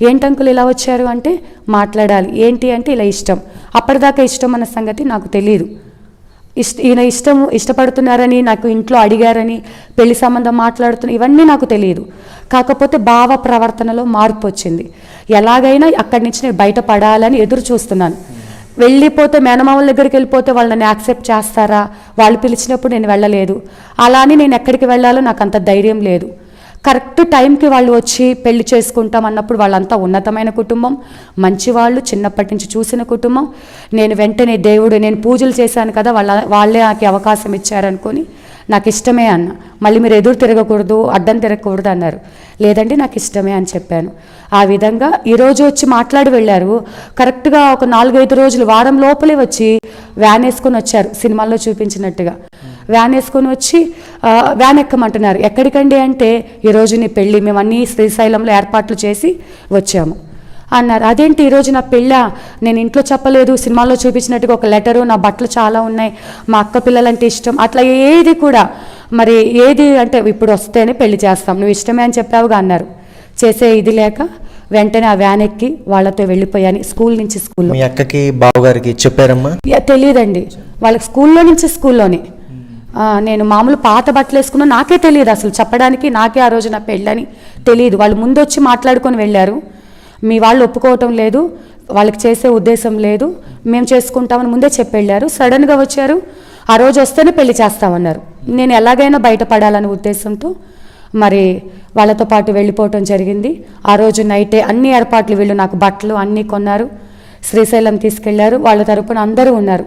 S1: ఏంటి అంకుల్ ఇలా వచ్చారు అంటే, మాట్లాడాలి. ఏంటి అంటే, ఇలా ఇష్టం. అప్పటిదాకా ఇష్టం అన్న సంగతి నాకు తెలియదు. ఈయన ఇష్టపడుతున్నారని, నాకు ఇంట్లో అడిగారని, పెళ్లి సంబంధం మాట్లాడుతున్న, ఇవన్నీ నాకు తెలియదు. కాకపోతే భావ ప్రవర్తనలో మార్పు వచ్చింది. ఎలాగైనా అక్కడి నుంచి నేను బయటపడాలని ఎదురు చూస్తున్నాను. వెళ్ళిపోతే మేనమామల దగ్గరికి వెళ్ళిపోతే వాళ్ళు నన్ను యాక్సెప్ట్ చేస్తారా, వాళ్ళు పిలిచినప్పుడు నేను వెళ్ళలేదు. అలా అని నేను ఎక్కడికి వెళ్ళాలో నాకు అంత ధైర్యం లేదు. కరెక్ట్ టైంకి వాళ్ళు వచ్చి పెళ్లి చేసుకుంటాం అన్నప్పుడు వాళ్ళంతా ఉన్నతమైన కుటుంబం, మంచివాళ్ళు, చిన్నప్పటి నుంచి చూసిన కుటుంబం. నేను వెంటనే దేవుడు, నేను పూజలు చేశాను కదా, వాళ్ళే నాకు అవకాశం ఇచ్చారనుకొని నాకు ఇష్టమే అన్న. మళ్ళీ మీరు ఎదురు తిరగకూడదు, అడ్డం తిరగకూడదు అన్నారు. లేదండి నాకు ఇష్టమే అని చెప్పాను. ఆ విధంగా ఈరోజు వచ్చి మాట్లాడి వెళ్ళారు. కరెక్ట్గా ఒక 4-5 రోజులు, వారం లోపలే వచ్చి వ్యాన్ వేసుకొని వచ్చారు, సినిమాల్లో చూపించినట్టుగా వ్యాన్ వేసుకొని వచ్చి వ్యాన్ ఎక్కమంటున్నారు. ఎక్కడికండి అంటే, ఈరోజు నీ పెళ్ళి, మేము అన్నీ శ్రీశైలంలో ఏర్పాట్లు చేసి వచ్చాము. అన్నారు. అదేంటి ఈరోజు నా పెళ్ళ, నేను ఇంట్లో చెప్పలేదు, సినిమాలో చూపించినట్టుగా ఒక లెటరు, నా బట్టలు చాలా ఉన్నాయి, మా అక్క పిల్లలంటే ఇష్టం, అట్లా ఏది కూడా. మరి ఏది అంటే ఇప్పుడు వస్తేనే పెళ్లి చేస్తాం, నువ్వు ఇష్టమే అని చెప్పావుగా అన్నారు. చేసే ఇది లేక వెంటనే ఆ వ్యాన్ ఎక్కి వాళ్ళతో వెళ్ళిపోయాను స్కూల్ నుంచి. స్కూల్లో
S2: మీ అక్కకి బావగారికి చెప్పారమ్మా?
S1: తెలియదండి, వాళ్ళకి స్కూల్లో నుంచి స్కూల్లోనే. నేను మామూలు పాత బట్టలు వేసుకున్నా, నాకే తెలియదు అసలు చెప్పడానికి, నాకే ఆ రోజు నా పెళ్ళని తెలియదు. వాళ్ళు ముందు వచ్చి మాట్లాడుకొని వెళ్ళారు, మీ వాళ్ళు ఒప్పుకోవటం లేదు, వాళ్ళకి చేసే ఉద్దేశం లేదు, మేము చేసుకుంటామని ముందే చెప్పి వెళ్ళారు. సడన్గా వచ్చారు, ఆ రోజు వస్తేనే పెళ్లి చేస్తామన్నారు. నేను ఎలాగైనా బయటపడాలనే ఉద్దేశంతో మరి వాళ్ళతో పాటు వెళ్ళిపోవటం జరిగింది. ఆ రోజు నైటే అన్ని ఏర్పాట్లు, వీళ్ళు నాకు బట్టలు అన్నీ కొన్నారు, శ్రీశైలం తీసుకెళ్లారు. వాళ్ళ తరపున అందరూ ఉన్నారు,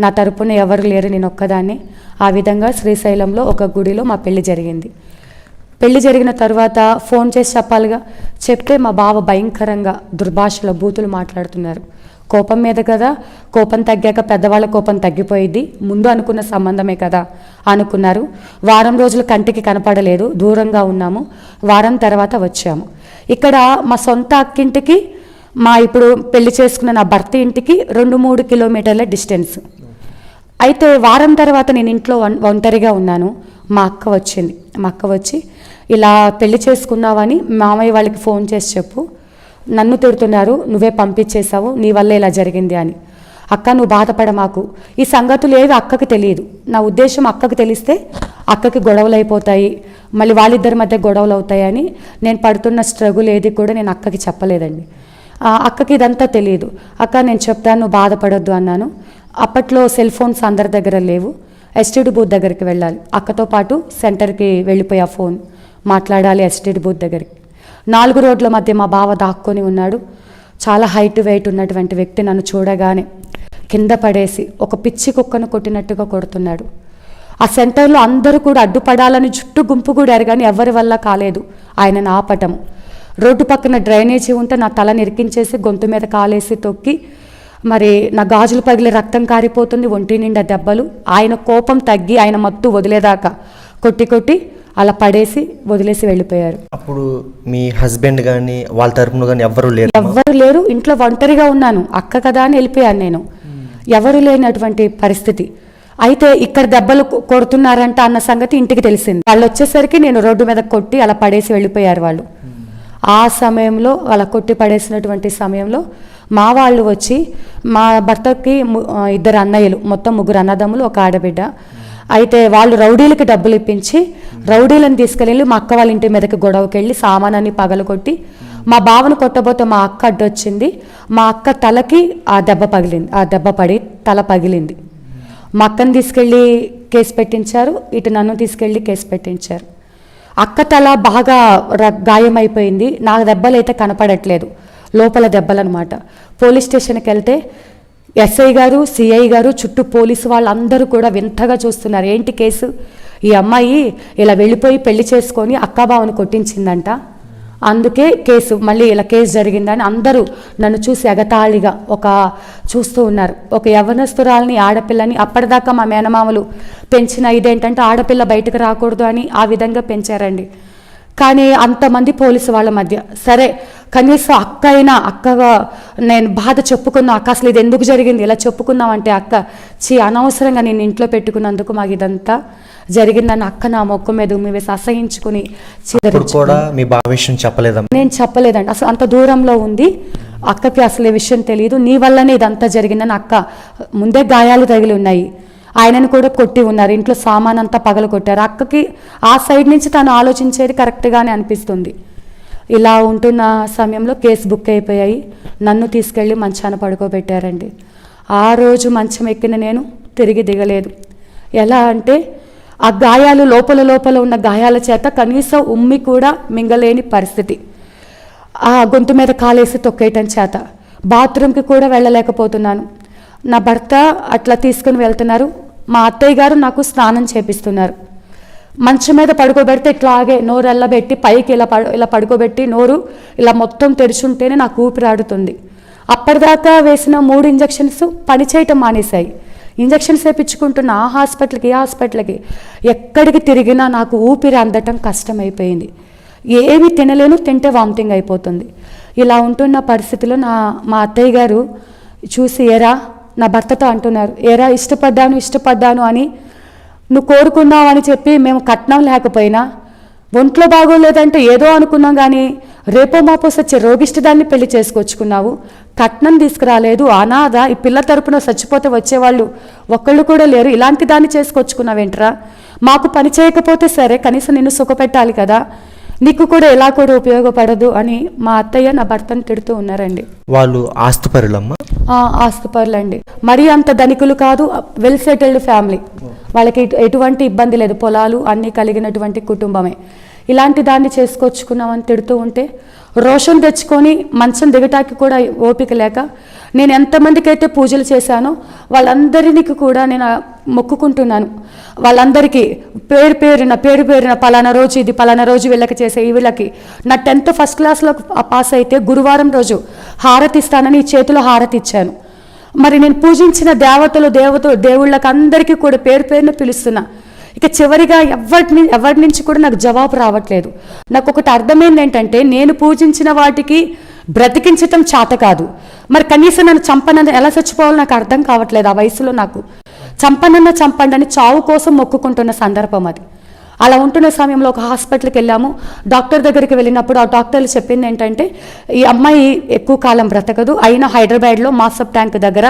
S1: నా తరపున ఎవరు లేరు, నేను ఒక్కదాన్ని. ఆ విధంగా శ్రీశైలంలో ఒక గుడిలో మా పెళ్లి జరిగింది. పెళ్లి జరిగిన తర్వాత ఫోన్ చేసి చెప్పాలిగా, చెప్తే మా బావ భయంకరంగా దుర్భాషలో బూతులు మాట్లాడుతున్నారు. కోపం మీద కదా, కోపం తగ్గాక పెద్దవాళ్ళ కోపం తగ్గిపోయింది, ముందు అనుకున్న సంబంధమే కదా అనుకున్నారు. వారం రోజులు కంటికి కనపడలేదు, దూరంగా ఉన్నాము. వారం తర్వాత వచ్చాము. ఇక్కడ మా సొంత అక్కింటికి మా ఇప్పుడు పెళ్లి చేసుకున్న నా భర్త ఇంటికి 2-3 కిలోమీటర్ల డిస్టెన్స్. అయితే వారం తర్వాత నేను ఇంట్లో ఒంటరిగా ఉన్నాను. మా అక్క వచ్చింది. మా అక్క వచ్చి, ఇలా పెళ్లి చేసుకున్నావని మామయ్య వాళ్ళకి ఫోన్ చేసి చెప్పు, నన్ను తిడుతున్నారు, నువ్వే పంపించేశావు, నీ వల్ల ఇలా జరిగింది అని. అక్క నువ్వు బాధపడ, మాకు ఈ సంగతులు ఏవి అక్కకి తెలియదు. నా ఉద్దేశం అక్కకి తెలిస్తే అక్కకి గొడవలు అయిపోతాయి, మళ్ళీ వాళ్ళిద్దరి మధ్య గొడవలు అవుతాయని నేను పడుతున్న స్ట్రగుల్ ఏది కూడా నేను అక్కకి చెప్పలేదండి. అక్కకి ఇదంతా తెలియదు. అక్క నేను చెప్తాను, నువ్వు బాధపడొద్దు అన్నాను. అప్పట్లో సెల్ ఫోన్స్ అందరి దగ్గర లేవు, ఎస్టీడీ బూత్ దగ్గరికి వెళ్ళాలి. అక్కతో పాటు సెంటర్కి వెళ్ళిపోయా, ఫోన్ మాట్లాడాలి ఎస్టీడీ బూత్ దగ్గరికి. 4 రోడ్ల మధ్య మా బావ దాక్కొని ఉన్నాడు. చాలా హైట్ వెయిట్ ఉన్నటువంటి వ్యక్తి నన్ను చూడగానే కింద పడేసి ఒక పిచ్చి కుక్కను కొట్టినట్టుగా కొడుతున్నాడు. ఆ సెంటర్లో అందరూ కూడా అడ్డుపడాలని చుట్టూ గుంపు కూడారు, కానీ ఎవరి వల్ల కాలేదు ఆయనను ఆపటం. రోడ్డు పక్కన డ్రైనేజీ ఉంటే నా తల నిరికించేసి గొంతు మీద కాలేసి తొక్కి, మరి నా గాజులు పగిలి రక్తం కారిపోతుంది, ఒంటి నిండా దెబ్బలు. ఆయన కోపం తగ్గి ఆయన మత్తు వదిలేదాకా కొట్టి అలా పడేసి వదిలేసి వెళ్ళిపోయారు.
S2: అప్పుడు మీ హస్బెండ్ కానీ వాళ్ళ తరపున కానీ ఎవ్వరు
S1: లేరు, ఇంట్లో ఒంటరిగా ఉన్నాను. అక్క కదా అని వెళ్ళిపోయాను నేను, ఎవరు లేనటువంటి పరిస్థితి. అయితే ఇక్కడ దెబ్బలు కొడుతున్నారంట అన్న సంగతి ఇంటికి తెలిసింది. వాళ్ళు వచ్చేసరికి నేను రోడ్డు మీద కొట్టి అలా పడేసి వెళ్ళిపోయారు వాళ్ళు. ఆ సమయంలో అలా కొట్టి పడేసినటువంటి సమయంలో మా వాళ్ళు వచ్చి, మా భర్తకి 2 అన్నయ్యలు, మొత్తం 3 అన్నదమ్ములు, 1 ఆడబిడ్డ. అయితే వాళ్ళు రౌడీలకి డబ్బులు ఇప్పించి రౌడీలను తీసుకెళ్ళి మా అక్క వాళ్ళ ఇంటి మీదకి గొడవకి వెళ్ళి సామానాన్ని పగలగొట్టి మా బావను కొట్టబోతే మా అక్క అడ్డొచ్చింది. మా అక్క తలకి ఆ దెబ్బ పడి తల పగిలింది. మా అక్కని తీసుకెళ్ళి కేసు పెట్టించారు, ఇటు నన్ను తీసుకెళ్ళి కేసు పెట్టించారు. అక్క తల బాగా గాయమైపోయింది, నా దెబ్బలు అయితే కనపడట్లేదు, లోపల దెబ్బలన్నమాట. పోలీస్ స్టేషన్కి వెళ్తే ఎస్ఐ గారు, సిఐ గారు, చుట్టూ పోలీసు వాళ్ళందరూ కూడా వింతగా చూస్తున్నారు. ఏంటి కేసు, ఈ అమ్మాయి ఇలా వెళ్ళిపోయి పెళ్లి చేసుకొని అక్కాబావను కొట్టించిందంట, అందుకే కేసు, మళ్ళీ ఇలా కేసు జరిగిందని అందరూ నన్ను చూసి ఎగతాళిగా చూస్తూ ఉన్నారు. ఒక యవ్వనస్తురాలని, ఆడపిల్లని, అప్పటిదాకా మా మేనమామలు పెంచిన ఇదేంటంటే ఆడపిల్ల బయటకు రాకూడదు అని ఆ విధంగా పెంచారండి. కానీ అంతమంది పోలీసు వాళ్ళ మధ్య సరే కనీసం అక్కగా నేను బాధ చెప్పుకున్నాం, అక్క అసలు ఇది ఎందుకు జరిగింది ఇలా చెప్పుకున్నామంటే, అక్క అనవసరంగా నేను ఇంట్లో పెట్టుకున్నందుకు మాకు ఇదంతా జరిగిందని అక్క నా మొక్క మీద ఉమ్మి వేసి అసహించుకుని నేను చెప్పలేదండి. అసలు అంత దూరంలో ఉంది, అక్కకి అసలు ఈ విషయం తెలియదు, నీ వల్లనే ఇదంతా జరిగిందని. అక్క ముందే గాయాలు తగిలి ఉన్నాయి, ఆయనను కూడా కొట్టి ఉన్నారు, ఇంట్లో సామాన్ అంతా పగల కొట్టారు. అక్కకి ఆ సైడ్ నుంచి తను ఆలోచించేది కరెక్ట్గానే అనిపిస్తుంది. ఇలా ఉంటున్న సమయంలో కేసు బుక్ అయిపోయాయి, నన్ను తీసుకెళ్ళి మంచాన పడుకోబెట్టారండి. ఆ రోజు మంచం ఎక్కిన నేను తిరిగి దిగలేదు. ఎలా అంటే ఆ గాయాలు లోపల ఉన్న గాయాల చేత కనీసం ఉమ్మి కూడా మింగలేని పరిస్థితి. ఆ గొంతు మీద కాలేసి తొక్కేయటం చేత బాత్రూమ్కి కూడా వెళ్ళలేకపోతున్నాను. నా భర్త అట్లా తీసుకుని వెళ్తున్నారు, మా అత్తయ్య గారు నాకు స్నానం చేపిస్తున్నారు. మంచం మీద పడుకోబెడితే ఇట్లాగే నోరు ఎల్లబెట్టి పైకి ఇలా పడుకోబెట్టి నోరు ఇలా మొత్తం తెరుచుంటేనే నాకు ఊపిరాడుతుంది. అప్పటిదాకా వేసిన 3 ఇంజక్షన్స్ పనిచేయటం మానేశాయి. ఇంజక్షన్స్ వేయించుకుంటున్న ఆ హాస్పిటల్కి ఈ హాస్పిటల్కి ఎక్కడికి తిరిగినా నాకు ఊపిరి అందటం కష్టమైపోయింది. ఏమి తినలేను, తింటే వామిటింగ్ అయిపోతుంది. ఇలా ఉంటున్న పరిస్థితిలో మా అత్తయ్య గారు చూసి, ఏరా నా భర్తతో అంటున్నారు, ఏరా ఇష్టపడ్డాను అని నువ్వు కోరుకున్నావు అని చెప్పి మేము కట్నం లేకపోయినా ఒంట్లో బాగోలేదంటే ఏదో అనుకున్నాం, కానీ రేపో మాపో సచ్చే రోగిష్టిదాన్ని పెళ్లి చేసుకొచ్చుకున్నావు, కట్నం తీసుకురాలేదు, అనాథ, ఈ పిల్ల తరపున చచ్చిపోతే వచ్చేవాళ్ళు ఒక్కళ్ళు కూడా లేరు, ఇలాంటి దాన్ని చేసుకొచ్చుకున్నావేంట్రా, మాకు పని చేయకపోతే సరే కనీసం నిన్ను సుఖపెట్టాలి కదా, నీకు కూడా ఎలా కూడా ఉపయోగపడదు అని మా అత్తయ్య నా భర్తను తిడుతూ ఉన్నారండి.
S2: వాళ్ళు ఆస్తిపరులమ్మా?
S1: ఆస్తిపరులండి. మరీ అంత ధనికులు కాదు, వెల్ సెటిల్డ్ ఫ్యామిలీ, వాళ్ళకి ఎటువంటి ఇబ్బంది లేదు, పొలాలు అన్నీ కలిగినటువంటి కుటుంబమే. ఇలాంటి దాన్ని చేసుకొచ్చుకున్నామని తిడుతూ ఉంటే రోషం తెచ్చుకొని మంచం దిగటానికి కూడా ఓపిక లేక, నేను ఎంతమందికి అయితే పూజలు చేశానో వాళ్ళందరికీ కూడా నేను మొక్కుకుంటున్నాను, వాళ్ళందరికీ పేరు పేరున పలానా రోజు ఇది, పలానా రోజు వీళ్ళకి చేసే వీళ్ళకి. నా 10th ఫస్ట్ క్లాస్లో పాస్ అయితే గురువారం రోజు హారతి ఇస్తానని ఈ చేతిలో హారతి ఇచ్చాను. మరి నేను పూజించిన దేవుళ్ళకి అందరికీ కూడా పేరున పిలుస్తున్నా. ఇక చివరిగా ఎవరి నుంచి కూడా నాకు జవాబు రావట్లేదు. నాకు ఒకటి అర్థమైంది ఏంటంటే, నేను పూజించిన వాటికి బ్రతికించటం చేత కాదు, మరి కనీసం నన్ను చంపనని ఎలా చచ్చిపోవాలో నాకు అర్థం కావట్లేదు. ఆ వయసులో నాకు చంపండి అని చావు కోసం మొక్కుకుంటున్న సందర్భం అది. అలా ఉంటున్న సమయంలో ఒక హాస్పిటల్కి వెళ్ళాము. డాక్టర్ దగ్గరికి వెళ్ళినప్పుడు ఆ డాక్టర్లు చెప్పింది ఏంటంటే, ఈ అమ్మాయి ఎక్కువ కాలం బ్రతకదు, అయినా హైదరాబాద్లో మాసప్ ట్యాంక్ దగ్గర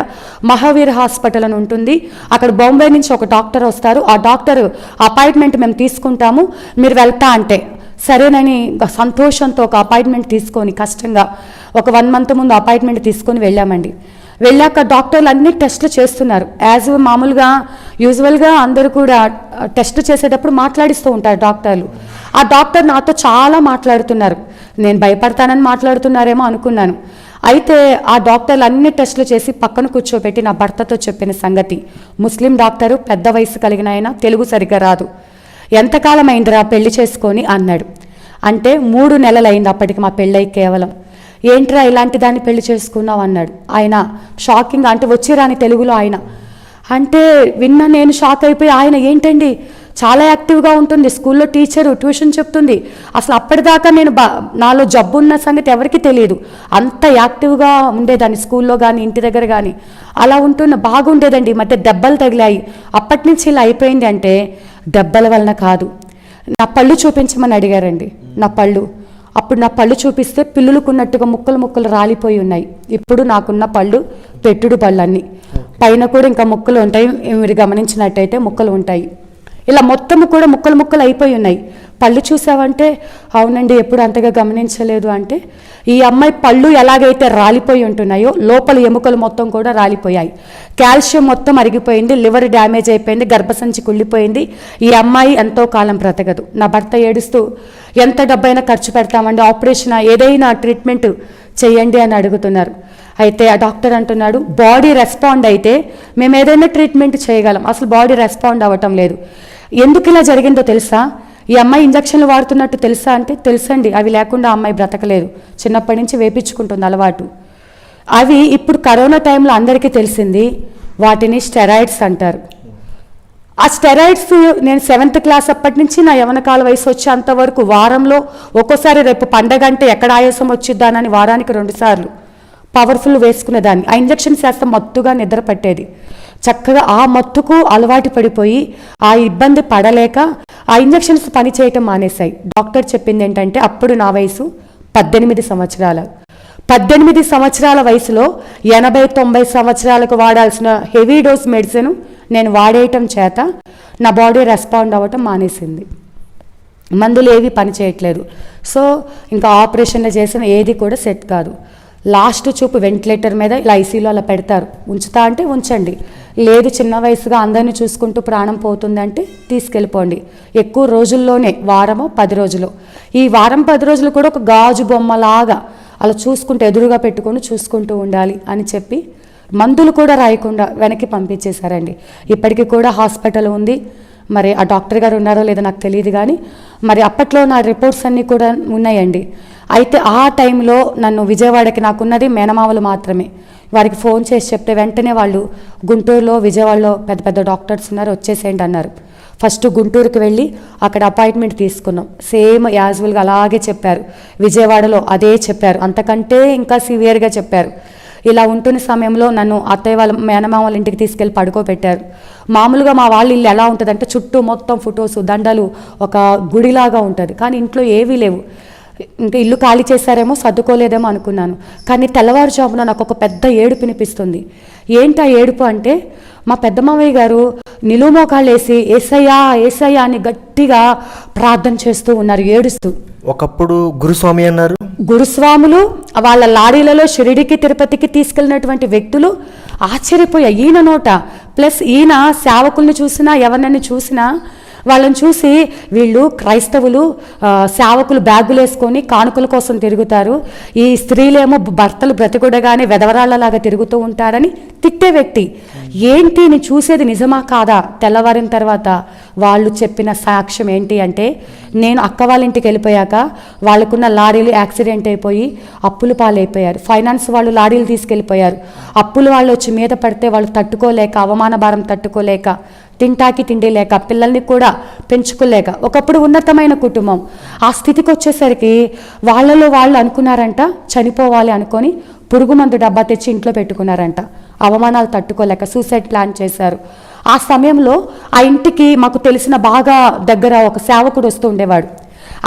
S1: మహావీర్ హాస్పిటల్ అని ఉంటుంది, అక్కడ బాంబే నుంచి ఒక డాక్టర్ వస్తారు, ఆ డాక్టర్ అపాయింట్మెంట్ మేము తీసుకుంటాము, మీరు వెళ్తా అంటే సరేనని సంతోషంతో ఒక అపాయింట్మెంట్ తీసుకొని కష్టంగా ఒక 1 month ముందు అపాయింట్మెంట్ తీసుకొని వెళ్ళామండి. వెళ్ళాక డాక్టర్లు అన్ని టెస్టులు చేస్తున్నారు. మామూలుగా యూజువల్గా అందరూ కూడా టెస్ట్ చేసేటప్పుడు మాట్లాడిస్తూ ఉంటారు డాక్టర్లు. ఆ డాక్టర్ నాతో చాలా మాట్లాడుతున్నారు, నేను భయపడతానని మాట్లాడుతున్నారేమో అనుకున్నాను. అయితే ఆ డాక్టర్లు అన్ని టెస్టులు చేసి పక్కన కూర్చోబెట్టి నా భర్తతో చెప్పిన సంగతి, ముస్లిం డాక్టరు, పెద్ద వయసు కలిగిన ఆయన, తెలుగు సరిగ్గా రాదు, ఎంతకాలం అయిందిరా పెళ్లి చేసుకొని అన్నాడు. అంటే 3 నెలలు అయింది అప్పటికి మా పెళ్ళై కేవలం. ఏంట్రా ఇలాంటి దాన్ని పెళ్లి చేసుకున్నావు అన్నాడు. ఆయన షాకింగ్, అంటే వచ్చిరాని తెలుగులో ఆయన అంటే విన్నా నేను షాక్ అయిపోయి, ఆయన ఏంటండి చాలా యాక్టివ్గా ఉంటుంది, స్కూల్లో టీచరు, ట్యూషన్ చెప్తుంది, అసలు అప్పటిదాకా నేను నాలో జబ్బు ఉన్న సంగతి ఎవరికి తెలియదు, అంత యాక్టివ్గా ఉండేదాన్ని స్కూల్లో కానీ ఇంటి దగ్గర కానీ, అలా ఉంటున్న బాగుండేదండి. మధ్య దెబ్బలు తగిలాయి, అప్పటి నుంచి ఇలా అయిపోయింది. అంటే దెబ్బల వలన కాదు, నా పళ్ళు చూపించమని అడిగారండి. అప్పుడు నా పళ్ళు చూపిస్తే పిల్లులుకున్నట్టుగా ముక్కలు రాలిపోయి ఉన్నాయి. ఇప్పుడు నాకున్న పళ్ళు పెట్టుడు పళ్ళన్నీ, పైన కూడా ఇంకా ముక్కలు ఉంటాయి, మీరు గమనించినట్టయితే ముక్కలు ఉంటాయి. ఇలా మొత్తము కూడా ముక్కలు అయిపోయి ఉన్నాయి. పళ్ళు చూసావంటే అవునండి ఎప్పుడు అంతగా గమనించలేదు. అంటే ఈ అమ్మాయి పళ్ళు ఎలాగైతే రాలిపోయి ఉంటున్నాయో లోపల ఎముకలు మొత్తం కూడా రాలిపోయాయి, కాల్షియం మొత్తం అరిగిపోయింది, లివర్ డ్యామేజ్ అయిపోయింది, గర్భసంచి కుళ్ళిపోయింది, ఈ అమ్మాయి ఎంతో కాలం బ్రతకదు. నా భర్త ఏడుస్తూ ఎంత డబ్బైనా ఖర్చు పెడతామండి, ఆపరేషన్ ఏదైనా ట్రీట్మెంట్ చేయండి అని అడుగుతున్నారు. అయితే ఆ డాక్టర్ అంటున్నాడు, బాడీ రెస్పాండ్ అయితే మేము ఏదైనా ట్రీట్మెంట్ చేయగలం, అసలు బాడీ రెస్పాండ్ అవ్వటం లేదు. ఎందుకు ఇలా జరిగిందో తెలుసా, ఈ అమ్మాయి ఇంజక్షన్లు వాడుతున్నట్టు తెలుసా అంటే తెలుసండి, అవి లేకుండా అమ్మాయి బ్రతకలేదు, చిన్నప్పటి నుంచి వేపించుకుంటుంది అలవాటు. అవి ఇప్పుడు కరోనా టైంలో అందరికీ తెలిసింది, వాటిని స్టెరాయిడ్స్ అంటారు. ఆ స్టెరాయిడ్స్ నేను 7th క్లాస్ అప్పటి నుంచి నా యవనకాల వయసు వచ్చే అంతవరకు వారంలో ఒక్కోసారి, రేపు పండగ అంటే ఎక్కడ ఆయాసం వచ్చిద్దానని వారానికి 2 సార్లు పవర్ఫుల్ వేసుకునేదాన్ని. ఆ ఇంజక్షన్స్ వేస్తే మత్తుగా నిద్ర పట్టేది. చక్కగా ఆ మత్తుకు అలవాటు పడిపోయి ఆ ఇబ్బంది పడలేక ఆ ఇంజక్షన్స్ పని చేయటం మానేశాయి. డాక్టర్ చెప్పింది ఏంటంటే, అప్పుడు నా వయసు 18 సంవత్సరాలు. 18 సంవత్సరాల వయసులో 80-90 సంవత్సరాలకు వాడాల్సిన హెవీ డోస్ మెడిసిన్ నేను వాడేయటం చేత నా బాడీ రెస్పాండ్ అవ్వటం మానేసింది, మందులు ఏవి పని చేయట్లేదు. సో ఇంకా ఆపరేషన్లు చేసిన ఏది కూడా సెట్ కాదు. లాస్ట్ చూపు వెంటిలేటర్ మీద ఇలా ఐసీలో అలా పెడతారు, ఉంచుతా అంటే ఉంచండి, లేదు చిన్న వయసుగా అందరినీ చూసుకుంటూ ప్రాణం పోతుందంటే తీసుకెళ్ళిపోండి. ఎక్కువ రోజుల్లోనే, వారమో 10 రోజులు, ఈ వారం 10 రోజులు కూడా ఒక గాజు బొమ్మలాగా అలా చూసుకుంటూ ఎదురుగా పెట్టుకొని చూసుకుంటూ ఉండాలి అని చెప్పి మందులు కూడా రాయకుండా వెనక్కి పంపించేశారండి. ఇప్పటికీ కూడా హాస్పిటల్ ఉంది, మరి ఆ డాక్టర్ గారు ఉన్నారో లేదో నాకు తెలియదు, కానీ మరి అప్పట్లో నా రిపోర్ట్స్ అన్నీ కూడా ఉన్నాయండి. అయితే ఆ టైంలో నన్ను విజయవాడకి, నాకున్నది మేనమామలు మాత్రమే, వారికి ఫోన్ చేసి చెప్తే వెంటనే వాళ్ళు గుంటూరులో, విజయవాడలో పెద్ద పెద్ద డాక్టర్స్ ఉన్నారు, వచ్చేసేయండి అన్నారు. ఫస్ట్ గుంటూరుకి వెళ్ళి అక్కడ అపాయింట్మెంట్ తీసుకున్నాం. సేమ్ యాజువల్గా అలాగే చెప్పారు. విజయవాడలో అదే చెప్పారు, అంతకంటే ఇంకా సివియర్గా చెప్పారు. ఇలా ఉంటున్న సమయంలో నన్ను అత్తయ్య వాళ్ళ మేనమామ వాళ్ళ ఇంటికి తీసుకెళ్ళి పడుకోబెట్టారు. మామూలుగా మా వాళ్ళ ఇల్లు ఎలా ఉంటుందంటే చుట్టూ మొత్తం ఫొటోస్, దండలు, ఒక గుడిలాగా ఉంటుంది. కానీ ఇంట్లో ఏవీ లేవు. ఇంకా ఇల్లు ఖాళీ చేశారేమో, సర్దుకోలేదేమో అనుకున్నాను. కానీ తెల్లవారుజామున నాకు ఒక పెద్ద ఏడుపు వినిపిస్తుంది. ఏంటి ఆ ఏడుపు అంటే, మా పెద్ద మామయ్య గారు నిలువు మోకాళ్ళు వేసి ఏసయ్యా ఏసయ్యా అని గట్టిగా ప్రార్థన చేస్తూ ఉన్నారు, ఏడుస్తూ.
S2: ఒకప్పుడు గురుస్వామి అన్నారు.
S1: గురుస్వాములు వాళ్ళ లారీలలో షిరిడికి తిరుపతికి తీసుకెళ్ళినటువంటి వ్యక్తులు ఆశ్చర్యపోయా ఈయన నోట. ప్లస్ ఈయన సేవకుల్ని చూసినా ఎవరినైనా చూసినా వాళ్ళని చూసి వీళ్ళు క్రైస్తవులు, సేవకులు బ్యాగులు వేసుకొని కానుకల కోసం తిరుగుతారు, ఈ స్త్రీలేమో భర్తలు బ్రతికుడగానే వెధవరాళ్ళలాగా తిరుగుతూ ఉంటారని తిట్టే వ్యక్తి. ఏంటి నేను చూసేది నిజమా కాదా? తెల్లవారిన తర్వాత వాళ్ళు చెప్పిన సాక్ష్యం ఏంటి అంటే, నేను అక్క వాళ్ళ ఇంటికి వెళ్ళిపోయాక వాళ్ళకున్న లారీలు యాక్సిడెంట్ అయిపోయి అప్పులు పాలైపోయారు. ఫైనాన్స్ వాళ్ళు లారీలు తీసుకెళ్ళిపోయారు. అప్పులు వాళ్ళు వచ్చి మీద పడితే వాళ్ళు తట్టుకోలేక, అవమాన భారం తట్టుకోలేక, తింటాకి తిండి లేక, పిల్లల్ని కూడా పెంచుకోలేక, ఒకప్పుడు ఉన్నతమైన కుటుంబం, ఆ స్థితికి వచ్చేసరికి వాళ్ళలో వాళ్ళు అనుకున్నారంట చనిపోవాలి అనుకొని పురుగు మందు డబ్బా తెచ్చి ఇంట్లో పెట్టుకున్నారంట. అవమానాలు తట్టుకోలేక సూసైడ్ ప్లాన్ చేశారు. ఆ సమయంలో ఆ ఇంటికి మాకు తెలిసిన బాగా దగ్గర ఒక సేవకుడు వస్తూ ఉండేవాడు.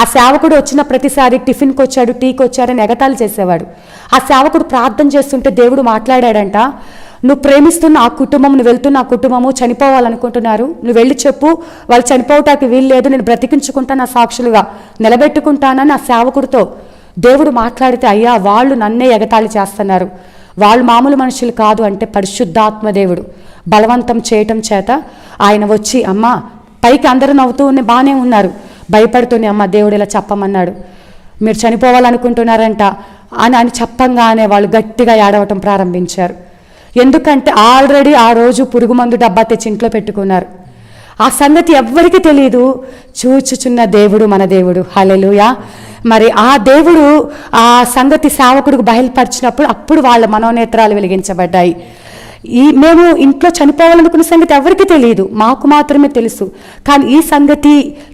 S1: ఆ సేవకుడు వచ్చిన ప్రతిసారి టిఫిన్కి వచ్చాడు, టీకి వచ్చాడని ఎగతాళి చేసేవాడు. ఆ సేవకుడు ప్రార్థన చేస్తుంటే దేవుడు మాట్లాడాడంట, నువ్వు ప్రేమిస్తున్న ఆ కుటుంబం, నువ్వు వెళ్తున్న ఆ కుటుంబము చనిపోవాలనుకుంటున్నారు, నువ్వు వెళ్ళి చెప్పు, వాళ్ళు చనిపోవటానికి వీలు లేదు, నేను బ్రతికించుకుంటా, నా సాక్షులుగా నిలబెట్టుకుంటానని ఆ సేవకుడితో దేవుడు మాట్లాడితే, అయ్యా వాళ్ళు నన్నే ఎగతాళి చేస్తున్నారు, వాళ్ళు మామూలు మనుషులు కాదు అంటే పరిశుద్ధాత్మ దేవుడు బలవంతం చేయటం చేత ఆయన వచ్చి, అమ్మ పైకి అందరూ నవ్వుతూ బాగానే ఉన్నారు, భయపడుతూనే, అమ్మ దేవుడు ఇలా చెప్పమన్నాడు, మీరు చనిపోవాలనుకుంటున్నారంట అని చెప్పంగానే వాళ్ళు గట్టిగా ఏడవటం ప్రారంభించారు. ఎందుకంటే ఆల్రెడీ ఆ రోజు పురుగు మందు డబ్బా తెచ్చి ఇంట్లో పెట్టుకున్నారు. ఆ సంగతి ఎవ్వరికీ తెలియదు. చూచుచున్న దేవుడు మన దేవుడు. హల్లెలూయా. మరి ఆ దేవుడు ఆ సంగతి సేవకుడికి బయలుపరిచినప్పుడు అప్పుడు వాళ్ళ మనోనేత్రాలు వెలిగించబడ్డాయి. మేము ఇంట్లో చనిపోవాలనుకున్న సంగతి ఎవరికి తెలియదు, మాకు మాత్రమే తెలుసు. కానీ ఈ సంగతి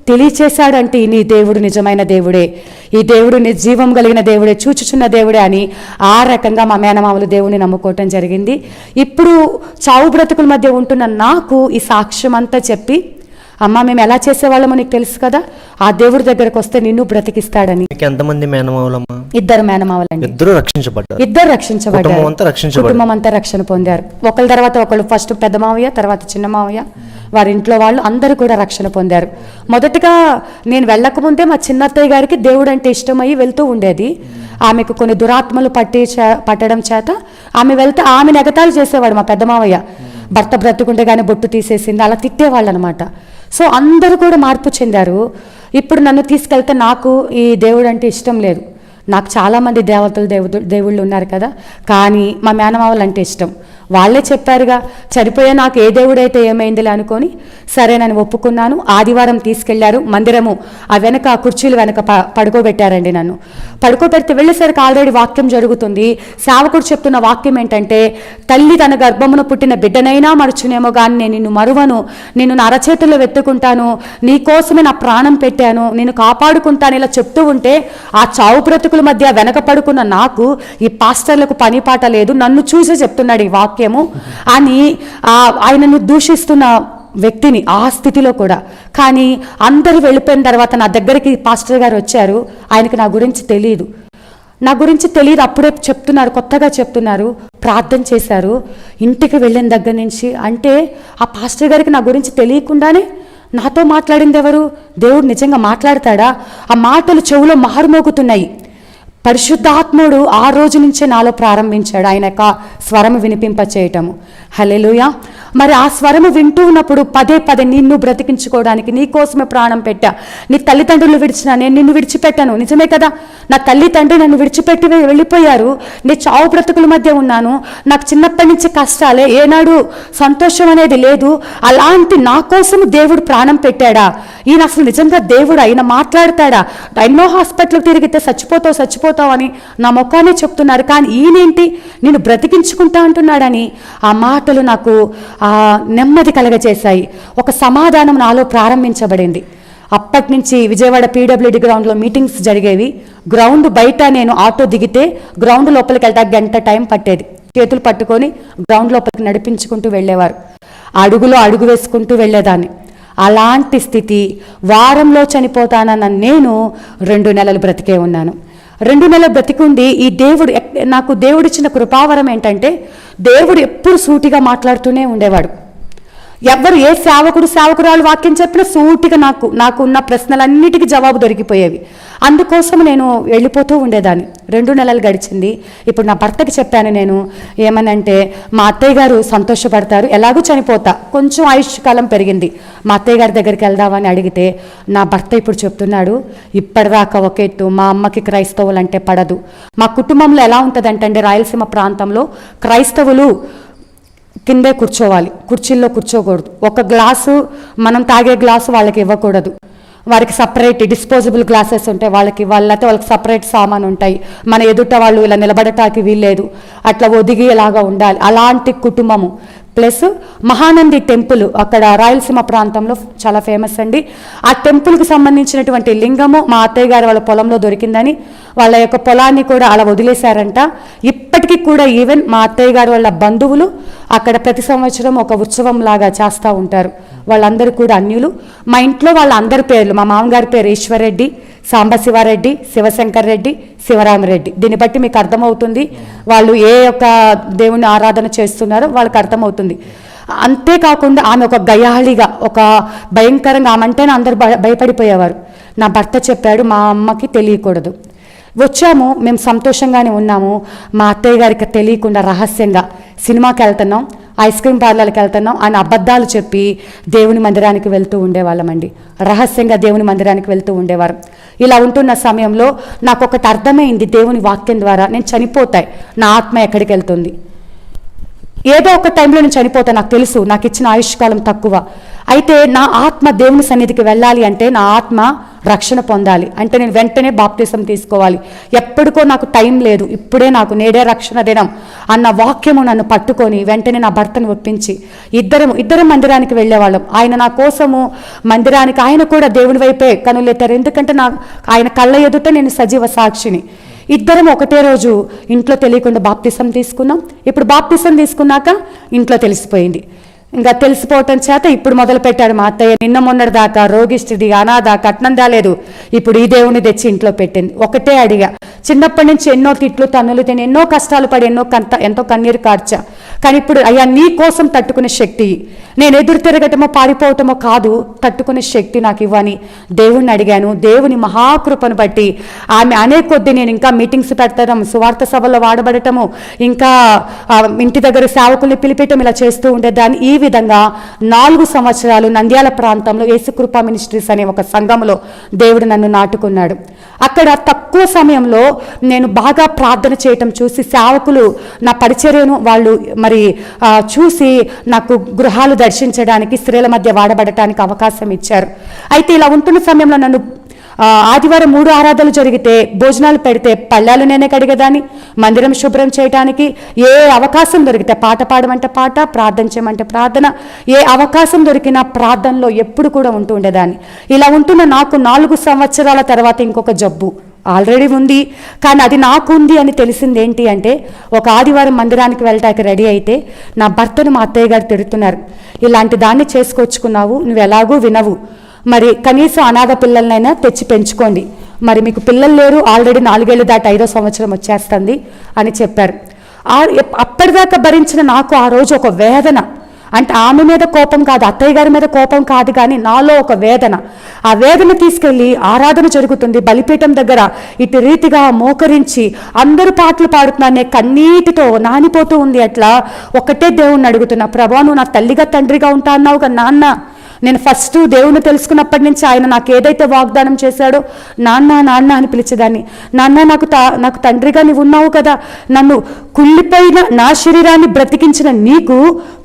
S1: తెలియచేశాడంటే నీ దేవుడు నిజమైన దేవుడే, ఈ దేవుడు జీవం కలిగిన దేవుడే, చూచుచున్న దేవుడే అని ఆ రకంగా మా మేనమామలు దేవుడిని నమ్ముకోవటం జరిగింది. ఇప్పుడు చావు బ్రతుకుల మధ్య ఉంటున్న నాకు ఈ సాక్ష్యం అంతా చెప్పి, అమ్మ మేము ఎలా చేసేవాళ్ళమో నీకు తెలుసు కదా, ఆ దేవుడి దగ్గరకు వస్తే నిన్ను బ్రతికిస్తాడని.
S2: ఎంతమంది మేనమావులమ్మా?
S1: 2 మేనమావులండి. ఇద్దరు రక్షించబడ్డారు. కుటుంబం అంతా రక్షణ పొందారు. ఒకళ్ళ తర్వాత ఒకళ్ళు, ఫస్ట్ పెద్ద మావయ్య, తర్వాత చిన్న మావయ్య, వారి ఇంట్లో వాళ్ళు అందరూ కూడా రక్షణ పొందారు. మొదటగా నేను వెళ్ళకముందే మా చిన్నత్తయ్య గారికి దేవుడు అంటే ఇష్టమయ్యి వెళ్తూ ఉండేది. ఆమెకు కొన్ని దురాత్మలు పట్టడం చేత ఆమె వెళ్తే ఆమెను ఎగతాళి చేసేవాడు మా పెద్ద మావయ్య. భర్త బ్రతుకుంటే కానీ బొట్టు తీసేసింది, అలా తిట్టేవాళ్ళు అనమాట. సో అందరూ కూడా మార్పు చెందారు. ఇప్పుడు నన్ను తీసుకెళ్తే నాకు ఈ దేవుడు అంటే ఇష్టం లేదు. నాకు చాలామంది దేవుళ్ళు ఉన్నారు కదా, కానీ మా మేనమావలు అంటే ఇష్టం. వాళ్ళే చెప్పారుగా, చనిపోయే నాకు ఏ దేవుడైతే ఏమైందిలే అనుకొని సరేనని ఒప్పుకున్నాను. ఆదివారం తీసుకెళ్లారు మందిరము, ఆ వెనక కుర్చీలు వెనక పడుకోబెట్టారండి. నన్ను పడుకోబెడితే వెళ్ళేసరికి ఆల్రెడీ వాక్యం జరుగుతుంది. సేవకుడు చెప్తున్న వాక్యం ఏంటంటే, తల్లి తన గర్భమున పుట్టిన బిడ్డనైనా మరచునేమో కానీ నేను నిన్ను మరువను, నిన్ను నా అరచేతుల్లో వెతుకుంటాను, నీ కోసమే నా ప్రాణం పెట్టాను, నేను కాపాడుకుంటాను, ఇలా చెప్తూ ఉంటే ఆ చావు బ్రతుకుల మధ్య వెనక పడుకున్న నాకు ఈ పాస్టర్లకు పని పాట లేదు, నన్ను చూసే చెప్తున్నాడు ఈ వాక్యము అని ఆయనను దూషిస్తున్న వ్యక్తిని ఆ స్థితిలో కూడా. కానీ అందరూ వెళ్ళిపోయిన తర్వాత నా దగ్గరికి పాస్టర్ గారు వచ్చారు. ఆయనకి నా గురించి తెలియదు, అప్పుడే చెప్తున్నారు, కొత్తగా చెప్తున్నారు, ప్రార్థన చేశారు. ఇంటికి వెళ్ళిన దగ్గర నుంచి అంటే ఆ పాస్టర్ గారికి నా గురించి తెలియకుండానే నాతో మాట్లాడింది ఎవరు? దేవుడు నిజంగా మాట్లాడతాడా? ఆ మాటలు చెవులో మారుమోగుతున్నాయి. పరిశుద్ధాత్ముడు ఆ రోజు నుంచే నాలో ప్రారంభించాడు ఆయన యొక్క స్వరము వినిపింప చేయటము. హల్లెలూయా. మరి ఆ స్వరము వింటూ ఉన్నప్పుడు పదే పదే నిన్ను బ్రతికించుకోవడానికి, నీ కోసమే ప్రాణం పెట్టా, నీ తల్లిదండ్రులు విడిచినా నేను నిన్ను విడిచిపెట్టాను, నిజమే కదా, నా తల్లి తండ్రి నన్ను విడిచిపెట్టి వెళ్ళిపోయారు, నీ చావు బ్రతుకుల మధ్య ఉన్నాను, నాకు చిన్నప్పటి నుంచి కష్టాలే, ఏనాడు సంతోషం అనేది లేదు, అలాంటి నా కోసం దేవుడు ప్రాణం పెట్టాడా, ఈయన అసలు నిజంగా దేవుడు, ఆయన మాట్లాడతాడా, ఎన్నో హాస్పిటల్కి తిరిగితే చచ్చిపోతావు అని నా ముఖానే చెప్తున్నారు, కానీ ఈయనేంటి నిన్ను బ్రతికించుకుంటా అంటున్నాడని ఆ మాటలు నాకు నెమ్మది కలగచేశాయి. ఒక సమాధానం నాలో ప్రారంభించబడింది. అప్పటి నుంచి విజయవాడ పీడబ్ల్యూడి గ్రౌండ్లో మీటింగ్స్ జరిగేవి. గ్రౌండ్ బయట నేను ఆటో దిగితే గ్రౌండ్ లోపలికి వెళ్తా గంట టైం పట్టేది. చేతులు పట్టుకొని గ్రౌండ్ లోపలికి నడిపించుకుంటూ వెళ్ళేవారు. అడుగులో అడుగు వేసుకుంటూ వెళ్ళేదాన్ని. అలాంటి స్థితి, వారంలో చనిపోతానన్న నేను 2 నెలలు బ్రతికే ఉన్నాను. 2 నెలలు బ్రతికుండి ఈ దేవుడు నాకు దేవుడిచ్చిన కృపావరం ఏంటంటే, దేవుడు ఎప్పుడు సూటిగా మాట్లాడుతూనే ఉండేవాడు. ఎవరు ఏ సేవకురాలు వాక్యం చెప్పినా సూటిగా నాకు ఉన్న ప్రశ్నలన్నిటికీ జవాబు దొరికిపోయేవి. అందుకోసం నేను వెళ్ళిపోతూ ఉండేదాన్ని. 2 నెలలు గడిచింది. ఇప్పుడు నా భర్తకి చెప్పాను నేను, ఏమనంటే మా అత్తయ్య గారు సంతోషపడతారు, ఎలాగూ చనిపోతా, కొంచెం ఆయుష్ కాలం పెరిగింది, మా అత్తయ్య గారి దగ్గరికి వెళ్దామని అడిగితే నా భర్త ఇప్పుడు చెప్తున్నాడు, ఇప్పటిదాకా ఒకెత్తు, మా అమ్మకి క్రైస్తవులు అంటే పడదు. మా కుటుంబంలో ఎలా ఉంటుందంటే రాయలసీమ ప్రాంతంలో క్రైస్తవులు కిందే కూర్చోవాలి, కుర్చీల్లో కూర్చోకూడదు. ఒక గ్లాసు మనం తాగే గ్లాసు వాళ్ళకి ఇవ్వకూడదు. వారికి సపరేట్ డిస్పోజబుల్ గ్లాసెస్ ఉంటాయి, వాళ్ళకి సపరేట్ సామాను ఉంటాయి. మన ఎదుట వాళ్ళు ఇలా నిలబడటానికి వీల్లేదు, అట్లా ఒదిగేలాగా ఉండాలి. అలాంటి కుటుంబము. ప్లస్ మహానంది టెంపుల్ అక్కడ రాయలసీమ ప్రాంతంలో చాలా ఫేమస్ అండి. ఆ టెంపుల్కి సంబంధించినటువంటి లింగము మా అత్తయ్య గారు వాళ్ళ పొలంలో దొరికిందని వాళ్ళ యొక్క పొలాన్ని కూడా అలా వదిలేశారంట. ఇప్పటికీ కూడా ఈవెన్ మా అత్తయ్య గారు వాళ్ళ బంధువులు అక్కడ ప్రతి సంవత్సరం ఒక ఉత్సవం లాగా చేస్తూ ఉంటారు. వాళ్ళందరూ కూడా అన్యులు. మా ఇంట్లో వాళ్ళందరి పేర్లు, మా మామగారి పేరు ఈశ్వర్రెడ్డి, సాంబశివారెడ్డి, శివశంకర్ రెడ్డి, శివరామరెడ్డి. దీన్ని బట్టి మీకు అర్థమవుతుంది వాళ్ళు ఏ యొక్క దేవుని ఆరాధన చేస్తున్నారో వాళ్ళకి అర్థమవుతుంది. అంతేకాకుండా ఆమె ఒక గయాళిగా, ఒక భయంకరంగా, ఆమె అంటేనే అందరూ భయపడిపోయేవారు. నా భర్త చెప్పాడు, మా అమ్మకి తెలియకూడదు. వచ్చాము, మేము సంతోషంగానే ఉన్నాము. మా అత్తయ్య గారికి తెలియకుండా రహస్యంగా సినిమాకి వెళ్తున్నాం, ఐస్ క్రీమ్ పార్లర్కి వెళ్తున్నాం అని అబద్ధాలు చెప్పి దేవుని మందిరానికి వెళ్తూ ఉండేవాళ్ళమండి. రహస్యంగా దేవుని మందిరానికి వెళ్తూ ఉండేవారు. ఇలా ఉంటున్న సమయంలో నాకు ఒకటి అర్థమైంది దేవుని వాక్యం ద్వారా, నేను చనిపోతాయి, నా ఆత్మ ఎక్కడికి వెళ్తుంది, ఏదో ఒక టైంలో నేను చనిపోతా, నాకు తెలుసు, నాకు ఇచ్చిన ఆయుష్కాలం తక్కువ. అయితే నా ఆత్మ దేవుని సన్నిధికి వెళ్ళాలి అంటే, నా ఆత్మ రక్షణ పొందాలి అంటే నేను వెంటనే బాప్తిసం తీసుకోవాలి. ఎప్పటికో నాకు టైం లేదు, ఇప్పుడే నాకు నేడే రక్షణ దినం అన్న వాక్యము నన్ను పట్టుకొని వెంటనే నా భర్తను ఒప్పించి ఇద్దరం మందిరానికి వెళ్ళేవాళ్ళం. ఆయన నా కోసము మందిరానికి, ఆయన కూడా దేవుని వైపే కనులెత్తారు. ఎందుకంటే ఆయన కళ్ళ ఎదుట నేను సజీవ సాక్షిని. ఇద్దరం ఒకటే రోజు ఇంట్లో తెలియకుండా బాప్తిసం తీసుకున్నాం. ఇప్పుడు బాప్తిసం తీసుకున్నాక ఇంట్లో తెలిసిపోయింది. ఇంకా తెలిసిపోవటం చేత ఇప్పుడు మొదలు పెట్టాడు మా అత్తయ్య. నిన్న మొన్నటి దాకా రోగిష్టిది, అనాథ, కట్నం దాలేదు, ఇప్పుడు ఈ దేవుని తెచ్చి ఇంట్లో పెట్టింది. ఒకటే అడిగా, చిన్నప్పటి నుంచి ఎన్నో తిట్లు తన్నులు తిని ఎన్నో కష్టాలు పడి ఎంతో కన్నీరు కార్చా, కానీ ఇప్పుడు అయ్యా నీ కోసం తట్టుకునే శక్తి, నేను ఎదురు తిరగటమో పారిపోవటమో కాదు, తట్టుకునే శక్తి నాకు ఇవ్వని దేవుణ్ణి అడిగాను. దేవుని మహాకృపను బట్టి ఆమె అనే కొద్దీ నేను ఇంకా మీటింగ్స్ పెట్టడం, సువార్త సభలో వాడబడటము, ఇంకా ఇంటి దగ్గర సేవకుల్ని పిలిపించడం, ఇలా చేస్తూ ఉండేదాన్ని. ఈ విధంగా 4 సంవత్సరాలు నంద్యాల ప్రాంతంలో యేసుకృప మినిస్ట్రీస్ అనే ఒక సంఘంలో దేవుడు నన్ను నాటుకున్నాడు. అక్కడ తక్కువ సమయంలో నేను బాగా ప్రార్థన చేయటం చూసి సేవకులు నా పరిచర్యను వాళ్ళు మరి చూసి నాకు గృహాలు దర్శించడానికి, స్త్రీల మధ్య వాడబడటానికి అవకాశం ఇచ్చారు. అయితే ఇలా ఉంటున్న సమయంలో నన్ను ఆదివారం 3 ఆరాధనలు జరిగితే భోజనాలు పెడితే పళ్ళాలు నేనే కడిగేదాన్ని, మందిరం శుభ్రం చేయడానికి ఏ అవకాశం దొరికితే, పాట పాడమంటే పాట, ప్రార్థన చేయమంటే ప్రార్థన, ఏ అవకాశం దొరికినా ప్రార్థనలో ఎప్పుడు కూడా ఉంటూ ఉండేదాన్ని. ఇలా ఉంటున్న నాకు 4 సంవత్సరాల తర్వాత ఇంకొక జబ్బు ఆల్రెడీ ఉంది, కానీ అది నాకు ఉంది అని తెలిసింది ఏంటి అంటే, ఒక ఆదివారం మందిరానికి వెళ్ళటానికి రెడీ అయితే నా భర్తను మా అత్తయ్య గారు తిడుతున్నారు, ఇలాంటి దాన్ని చేసుకొచ్చుకున్నావు, నువ్వు ఎలాగూ వినవు, మరి కనీసం అనాథ పిల్లలనైనా తెచ్చి పెంచుకోండి, మరి మీకు పిల్లలు లేరు, ఆల్రెడీ 4 ఏళ్ళు దాటి 5వ సంవత్సరం వచ్చేస్తుంది అని చెప్పారు. అప్పటిదాకా భరించిన నాకు ఆ రోజు ఒక వేదన, అంటే ఆమె మీద కోపం కాదు, అత్తయ్య గారి మీద కోపం కాదు, కానీ నాలో ఒక వేదన. ఆ వేదన తీసుకెళ్ళి ఆరాధన జరుగుతుంది, బలిపీఠం దగ్గర ఇటు రీతిగా మోకరించి అందరూ పాటలు పాడుతున్నానే, కన్నీటితో నానిపోతూ ఉంది. అట్లా ఒకటే దేవుణ్ణి అడుగుతున్నా, ప్రభా నువ్వు నా తల్లిగా తండ్రిగా ఉంటా అన్నావు కదా నాన్న, నేను ఫస్ట్ దేవుణ్ణి తెలుసుకున్నప్పటి నుంచి ఆయన నాకు ఏదైతే వాగ్దానం చేశాడో నాన్న నాన్న అని పిలిచేదాన్ని. నాన్న నాకు తండ్రిగా నీవు ఉన్నావు కదా, నన్ను కుళ్ళిపోయిన నా శరీరాన్ని బ్రతికించిన నీకు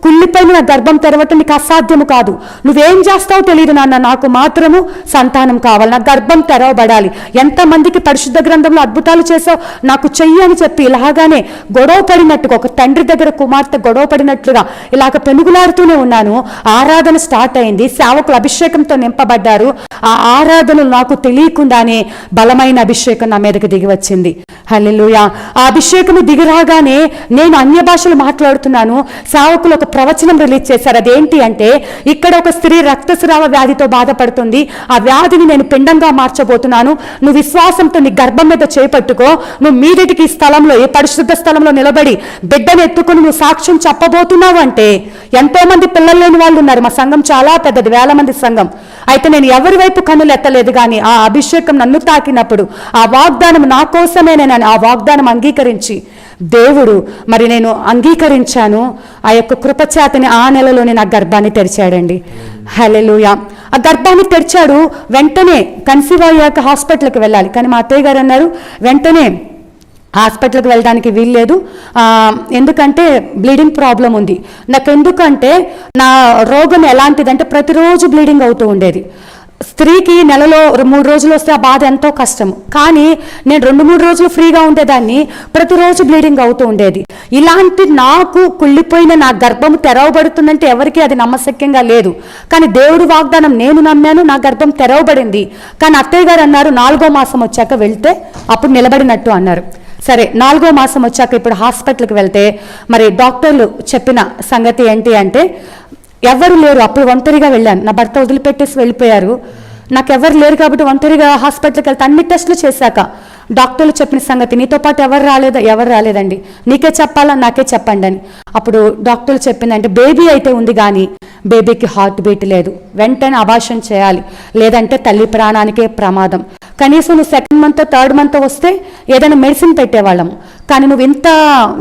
S1: కుళ్ళిపోయిన నా గర్భం తెరవటం నీకు అసాధ్యము కాదు. నువ్వేం చేస్తావో తెలియదు నాన్న, నాకు మాత్రము సంతానం కావాలి, నా గర్భం తెరవబడాలి. ఎంతమందికి పరిశుద్ధ గ్రంథంలో అద్భుతాలు చేసావు, నాకు చెయ్యి అని చెప్పి ఇలాగానే గొడవ పడినట్టుగా, ఒక తండ్రి దగ్గర కుమార్తె గొడవ పడినట్లుగా ఇలాగ పెనుగులాడుతూనే ఉన్నాను. ఆరాధన స్టార్ట్ అయింది, సేవకులు అభిషేకంతో నింపబడ్డారు. ఆ ఆరాధనలు నాకు తెలియకుండానే బలమైన అభిషేకం నా మీదకి దిగి వచ్చింది. హల్లెలూయా. ఆ అభిషేకము దిగిరాగానే నేను అన్య భాషలు మాట్లాడుతున్నాను. సేవకులు ఒక ప్రవచనం రిలీజ్ చేశారు. అదేంటి అంటే, ఇక్కడ ఒక స్త్రీ రక్తస్రావ వ్యాధితో బాధపడుతుంది, ఆ వ్యాధిని నేను పిండంగా మార్చబోతున్నాను, నువ్వు విశ్వాసంతో నీ గర్భం మీద చేపట్టుకో, నువ్వు మీదటికి ఈ స్థలంలో, ఏ పరిశుద్ధ స్థలంలో నిలబడి బిడ్డను ఎత్తుకుని నువ్వు సాక్ష్యం చెప్పబోతున్నావు అంటే, ఎంతో మంది పిల్లలు లేని వాళ్ళు ఉన్నారు. మా సంఘం చాలా పెద్దది, 1000 మంది సంఘం. అయితే నేను ఎవరి వైపు కన్నులు ఎత్తలేదు, కానీ ఆ అభిషేకం నన్ను తాకినప్పుడు ఆ వాగ్దానం నా కోసమే, నేను ఆ వాగ్దానం అంగీకరించి దేవుడు మరి నేను అంగీకరించాను. ఆ యొక్క కృపచేతని ఆ నెలలోనే నా గర్భాన్ని తెరిచాడండి. హల్లెలూయా. ఆ గర్భాన్ని తెరిచాడు. వెంటనే కన్సీవ్ అయ్యాక హాస్పిటల్కి వెళ్ళాలి, కానీ మా అత్తయ్య గారు అన్నారు వెంటనే హాస్పిటల్కి వెళ్ళడానికి వీల్లేదు, ఎందుకంటే బ్లీడింగ్ ప్రాబ్లం ఉంది. నాకు ఎందుకంటే నా రోగం ఎలాంటిదంటే ప్రతిరోజు బ్లీడింగ్ అవుతూ ఉండేది. స్త్రీకి నెలలో 3 రోజులు వస్తే ఆ బాధ ఎంతో కష్టం, కానీ నేను 2-3 రోజులు ఫ్రీగా ఉండేదాన్ని, ప్రతిరోజు బ్లీడింగ్ అవుతూ ఉండేది. ఇలాంటి నాకు కుళ్ళిపోయిన నా గర్భం తెరవబడుతుందంటే ఎవరికి అది నమ్మశక్యంగా లేదు. కానీ దేవుడి వాగ్దానం నేను నమ్మాను, నా గర్భం తెరవబడింది. కానీ అత్తయ్య గారు అన్నారు 4వ మాసం వచ్చాక వెళ్తే అప్పుడు నిలబడినట్టు అన్నారు. సరే, 4వ మాసం వచ్చాక ఇప్పుడు హాస్పిటల్కి వెళ్తే మరి డాక్టర్లు చెప్పిన సంగతి ఏంటి అంటే, ఎవరు లేరు. అప్పుడు ఒంటరిగా వెళ్ళాను, నా భర్త వదిలిపెట్టేసి వెళ్ళిపోయారు. నాకు ఎవరు లేరు కాబట్టి ఒంటరిగా హాస్పిటల్కి వెళ్తే అన్ని టెస్టులు చేశాక డాక్టర్లు చెప్పిన సంగతి, నీతో పాటు ఎవరు రాలేదండి, నీకే చెప్పాలా, నాకే చెప్పండి అని. అప్పుడు డాక్టర్లు చెప్పిందంటే, బేబీ అయితే ఉంది కానీ బేబీకి హార్ట్ బీట్ లేదు, వెంటనే అబార్షన్ చేయాలి, లేదంటే తల్లి ప్రాణానికే ప్రమాదం. కనీసం నువ్వు 2nd మంత్ 3rd మంత్ వస్తే ఏదైనా మెడిసిన్ పెట్టేవాళ్ళము, కానీ నువ్వు ఇంత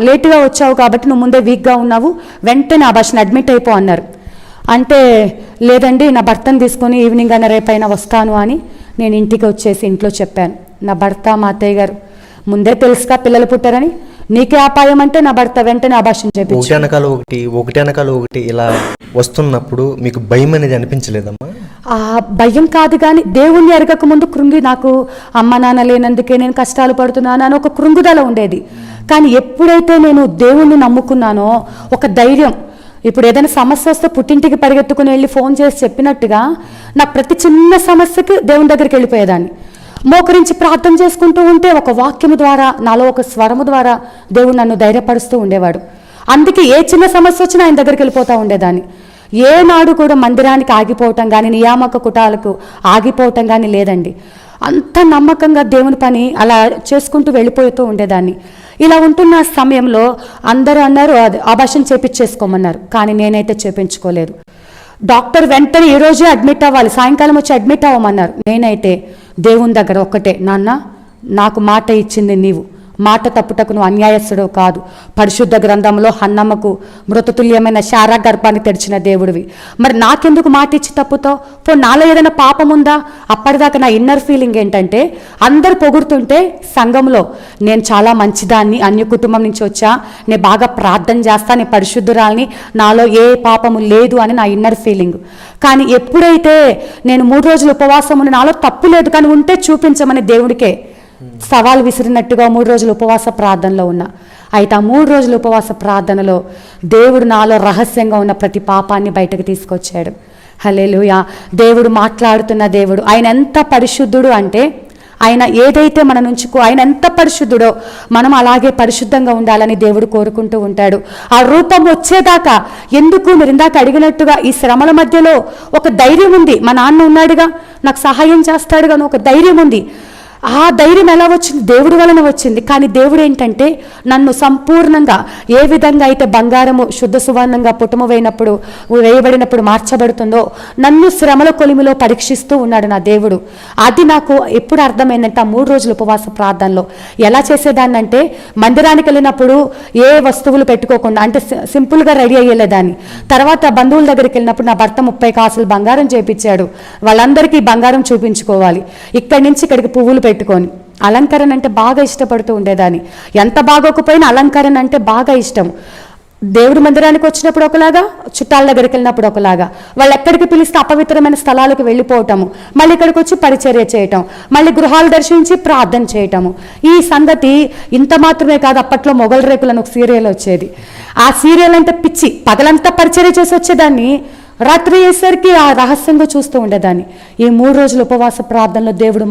S1: లేటుగా వచ్చావు కాబట్టి నువ్వు ముందే వీక్గా ఉన్నావు, వెంటనే అబార్షన్ అడ్మిట్ అయిపో అన్నారు. అంటే లేదండి, నా భర్తను తీసుకొని ఈవినింగ్ అయినా రేపైనా వస్తాను అని నేను ఇంటికి వచ్చేసి ఇంట్లో చెప్పాను. నా భర్త మా అత్తయ్య గారు ముందే తెలుసుగా పిల్లలు పుట్టారని, నీకే అపాయం అంటే నా భర్త వెంటనే అబార్షన్ చేపించారు.
S2: ఒకటి వెనకాల ఒకటి ఇలా వస్తున్నప్పుడు మీకు భయం అనేది అనిపించలేదమ్మా?
S1: ఆ భయం కాదు, కానీ దేవుణ్ణి ఎరగక ముందు కృంగి, నాకు అమ్మ నాన్న లేనందుకే నేను కష్టాలు పడుతున్నాను అని ఒక కృంగుదల ఉండేది. కానీ ఎప్పుడైతే నేను దేవుణ్ణి నమ్ముకున్నానో ఒక ధైర్యం, ఇప్పుడు ఏదైనా సమస్య వస్తే పుట్టింటికి పరిగెత్తుకుని వెళ్ళి ఫోన్ చేసి చెప్పినట్టుగా నాకు ప్రతి చిన్న సమస్యకి దేవుని దగ్గరికి వెళ్ళిపోయేదాన్ని. మోకరించి ప్రార్థన చేసుకుంటూ ఉంటే ఒక వాక్యము ద్వారా, నాలో ఒక స్వరము ద్వారా దేవుడు నన్ను ధైర్యపరుస్తూ ఉండేవాడు. అందుకే ఏ చిన్న సమస్య వచ్చినా ఆయన దగ్గరికి వెళ్ళిపోతూ ఉండేదాన్ని. ఏనాడు కూడా మందిరానికి ఆగిపోవటం కానీ, నియామక కుటాలకు ఆగిపోవటం కానీ లేదండి. అంత నమ్మకంగా దేవుని పని అలా చేసుకుంటూ వెళ్ళిపోతూ ఉండేదాన్ని. ఇలా ఉంటున్న సమయంలో అందరూ అన్నారు అది అబార్షన్ చేపించేసుకోమన్నారు, కానీ నేనైతే చేపించుకోలేదు. డాక్టర్ వెంటనే ఈరోజే అడ్మిట్ అవ్వాలి, సాయంకాలం వచ్చి అడ్మిట్ అవ్వమన్నారు. నేనైతే దేవుని దగ్గర ఒక్కటే, నాన్న నాకు మాట ఇచ్చింది నీవు, మాట తప్పుటకు నువ్వు అన్యాయస్తుడు కాదు, పరిశుద్ధ గ్రంథంలో హన్నమ్మకు మృతతుల్యమైన శారా గర్భాన్ని తెరిచిన దేవుడివి, మరి నాకెందుకు మాట ఇచ్చి తప్పుతావు? నాలో ఏదైనా పాపం ఉందా? అప్పటిదాకా నా ఇన్నర్ ఫీలింగ్ ఏంటంటే, అందరు పొగుడుతుంటే సంఘంలో నేను చాలా మంచిదాన్ని, అన్య కుటుంబం నుంచి వచ్చా, నేను బాగా ప్రార్థన చేస్తా, నేను పరిశుద్ధురాల్ని, నాలో ఏ పాపము లేదు అని నా ఇన్నర్ ఫీలింగ్. కానీ ఎప్పుడైతే నేను 3 రోజులు ఉపవాసం ఉన్న, నాలో తప్పు లేదు కానీ ఉంటే చూపించమని దేవుడికే సవాల్ విసిరినట్టుగా 3 రోజులు ఉపవాస ప్రార్థనలో ఉన్నా. అయితే ఆ 3 రోజుల ఉపవాస ప్రార్థనలో దేవుడు నాలో రహస్యంగా ఉన్న ప్రతి పాపాన్ని బయటకు తీసుకొచ్చాడు. హల్లెలూయా. దేవుడు మాట్లాడుతున్న దేవుడు. ఆయన ఎంత పరిశుద్ధుడు అంటే, ఆయన ఏదైతే మన నుంచి ఆయన ఎంత పరిశుద్ధుడో మనం అలాగే పరిశుద్ధంగా ఉండాలని దేవుడు కోరుకుంటూ ఉంటాడు. ఆ రూపం వచ్చేదాకా ఎందుకు, మీరు ఇందాక అడిగినట్టుగా ఈ శ్రమల మధ్యలో ఒక ధైర్యం ఉంది. మా నాన్న ఉన్నాడుగా, నాకు సహాయం చేస్తాడుగా ఒక ధైర్యం ఉంది. ఆ ధైర్యం ఎలా వచ్చింది? దేవుడి వలన వచ్చింది. కానీ దేవుడు ఏంటంటే నన్ను సంపూర్ణంగా ఏ విధంగా అయితే బంగారము శుద్ధ సువర్ణంగా పుటము వేయబడినప్పుడు మార్చబడుతుందో నన్ను శ్రమల కొలిమిలో పరీక్షిస్తూ ఉన్నాడు నా దేవుడు. అది నాకు ఎప్పుడు అర్థమైందంటే ఆ 3 రోజుల ఉపవాస ప్రార్థనలో ఎలా చేసేదాన్ని అంటే, మందిరానికి వెళ్ళినప్పుడు ఏ వస్తువులు పెట్టుకోకుండా అంటే సింపుల్గా రెడీ అయ్యేలేదాన్ని. తర్వాత బంధువుల దగ్గరికి వెళ్ళినప్పుడు నా భర్త 30 కాసులు బంగారం చేపించాడు. వాళ్ళందరికీ బంగారం చూపించుకోవాలి. ఇక్కడి నుంచి ఇక్కడికి పువ్వులు పెట్టుకొని అలంకరణ అంటే బాగా ఇష్టపడుతూ ఉండేదాన్ని. ఎంత బాగోకపోయినా అలంకరణ అంటే బాగా ఇష్టం. దేవుడి మందిరానికి వచ్చినప్పుడు ఒకలాగా, చుట్టాల దగ్గరికి వెళ్ళినప్పుడు ఒకలాగా, వాళ్ళు ఎక్కడికి పిలిస్తే అపవిత్రమైన స్థలాలకు వెళ్ళిపోవటము, మళ్ళీ ఇక్కడికి వచ్చి పరిచర్య చేయటం, మళ్ళీ గృహాలు దర్శించి ప్రార్థన చేయటము. ఈ సంగతి ఇంత మాత్రమే కాదు, అప్పట్లో మొగల్ రేకులను ఒక సీరియల్ వచ్చేది. ఆ సీరియల్ అంటే పిచ్చి. పగలంతా పరిచర్య చేసి వచ్చేదాన్ని, రాత్రి అయ్యేసరికి ఆ రహస్యంగా చూస్తూ ఉండేదాన్ని. ఈ 3 రోజుల ఉపవాస ప్రార్థనలో దేవుడు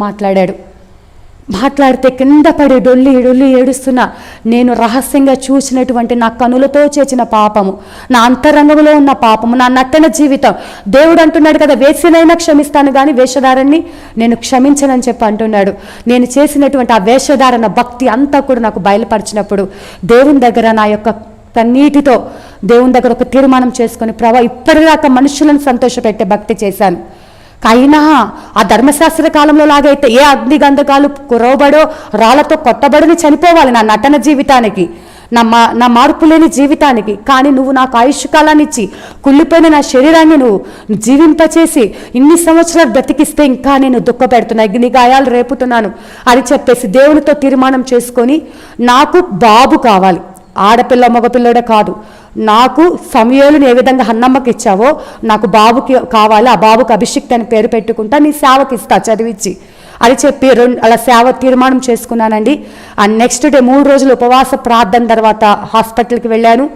S1: మాట్లాడితే కింద పడి డొల్లి ఏడుస్తున్నా. నేను రహస్యంగా చూసినటువంటి నా కనులతో చేసిన పాపము, నా అంతరంగంలో ఉన్న పాపము, నా నట్టన జీవితం, దేవుడు అంటున్నాడు కదా, వేసినైనా క్షమిస్తాను కానీ వేషధారాన్ని నేను క్షమించనని చెప్పి అంటున్నాడు. నేను చేసినటువంటి ఆ వేషధారణ భక్తి అంతా కూడా నాకు బయలుపరిచినప్పుడు దేవుని దగ్గర నా యొక్క కన్నీటితో దేవుని దగ్గర ఒక తీర్మానం చేసుకొని, ప్రభా ఇప్పటిదాకా మనుషులను సంతోషపెట్టే భక్తి చేశాను, అయినా ఆ ధర్మశాస్త్ర కాలంలో లాగైతే ఏ అగ్నిగంధకాలు కురవబడో రాళ్లతో కొట్టబడిని చనిపోవాలి నా నటన జీవితానికి, నా మార్పు లేని జీవితానికి. కానీ నువ్వు నాకు ఆయుష్ కాలాన్ని ఇచ్చి కుళ్ళిపోయిన నా శరీరాన్ని నువ్వు జీవింపచేసి ఇన్ని సంవత్సరాలు బ్రతికిస్తే ఇంకా నేను దుఃఖపెడుతున్నా, నీ గాయాలు రేపుతున్నాను అని చెప్పేసి దేవునితో తీర్మానం చేసుకొని, నాకు బాబు కావాలి, ఆడపిల్ల మగపిల్లడే కాదు, నాకు సమూయేలుని ఏ విధంగా హన్నమ్మకి ఇచ్చావో నాకు బాబుకి కావాలి, ఆ బాబుకి అభిషిక్త్ అని పేరు పెట్టుకుంటా, నీ సేవకి ఇస్తా చదివించి అని చెప్పి అలా సేవ తీర్మానం చేసుకున్నానండి. ఆ నెక్స్ట్ డే 3 రోజులు ఉపవాస ప్రార్థన తర్వాత హాస్పిటల్కి వెళ్ళాను.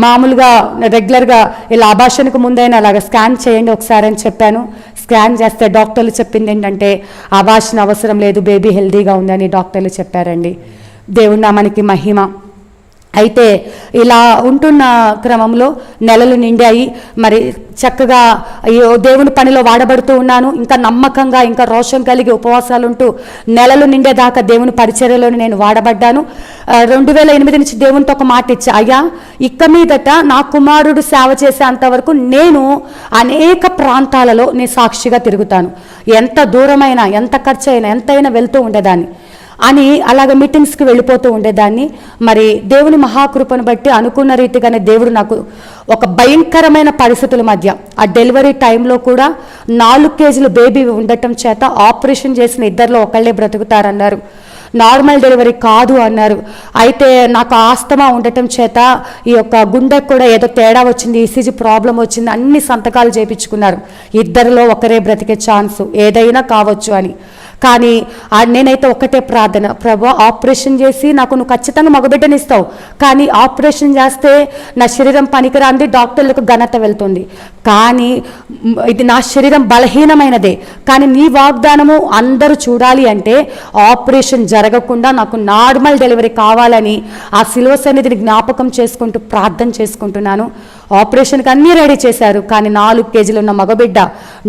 S1: మామూలుగా రెగ్యులర్గా ఇలా అబార్షన్కి ముందైనా అలాగ స్కాన్ చేయండి ఒకసారి అని చెప్పాను. స్కాన్ చేస్తే డాక్టర్లు చెప్పింది ఏంటంటే అబార్షన్ అవసరం లేదు, బేబీ హెల్దీగా ఉందని డాక్టర్లు చెప్పారండి. దేవుడి నామానికి మహిమ. అయితే ఇలా ఉంటున్న క్రమంలో నెలలు నిండాయి. మరి చక్కగా దేవుని పనిలో వాడబడుతూ ఉన్నాను. ఇంకా నమ్మకంగా, ఇంకా రోషం కలిగి ఉపవాసాలు ఉంటూ నెలలు నిండేదాకా దేవుని పరిచర్యలోని నేను వాడబడ్డాను. 2008 నుంచి దేవునితో ఒక మాట ఇచ్చా, అయ్యా ఇక మీదట నా కుమారుడు సేవ చేసేంత వరకు నేను అనేక ప్రాంతాలలో నేను సాక్షిగా తిరుగుతాను, ఎంత దూరమైనా, ఎంత ఖర్చు అయినా, ఎంతైనా వెళ్తూ ఉండేదాన్ని అని అలాగ మీటింగ్స్కి వెళ్ళిపోతూ ఉండేదాన్ని. మరి దేవుని మహాకృపను బట్టి అనుకున్న రీతిగానే దేవుడు నాకు ఒక భయంకరమైన పరిస్థితుల మధ్య ఆ డెలివరీ టైంలో కూడా 4 కేజీల బేబీ ఉండటం చేత ఆపరేషన్ చేసిన 2లో ఒకళ్ళే బ్రతుకుతారన్నారు. నార్మల్ డెలివరీ కాదు అన్నారు. అయితే నాకు ఆస్తమా ఉండటం చేత ఈ యొక్క గుండెకు కూడా ఏదో తేడా వచ్చింది, ఈసీజీ ప్రాబ్లం వచ్చింది, అన్ని సంతకాలు చేయించుకున్నారు. 2లో ఒకరే బ్రతికే ఛాన్స్ ఏదైనా కావచ్చు అని. కానీ నేనైతే ఒకటే ప్రార్థన, ప్రభు ఆపరేషన్ చేసి నాకు నువ్వు ఖచ్చితంగా మగబిడ్డనిస్తావు, కానీ ఆపరేషన్ చేస్తే నా శరీరం పనికిరాంది, డాక్టర్లకు ఘనత వెళ్తుంది, కానీ ఇది నా శరీరం బలహీనమైనదే, కానీ నీ వాగ్దానము అందరూ చూడాలి అంటే ఆపరేషన్ జరగకుండా నాకు నార్మల్ డెలివరీ కావాలని ఆ శిలువ సన్నిధిని జ్ఞాపకం చేసుకుంటూ ప్రార్థన చేసుకుంటున్నాను. ఆపరేషన్కి అన్నీ రెడీ చేశారు, కానీ 4 కేజీలు ఉన్న మగబిడ్డ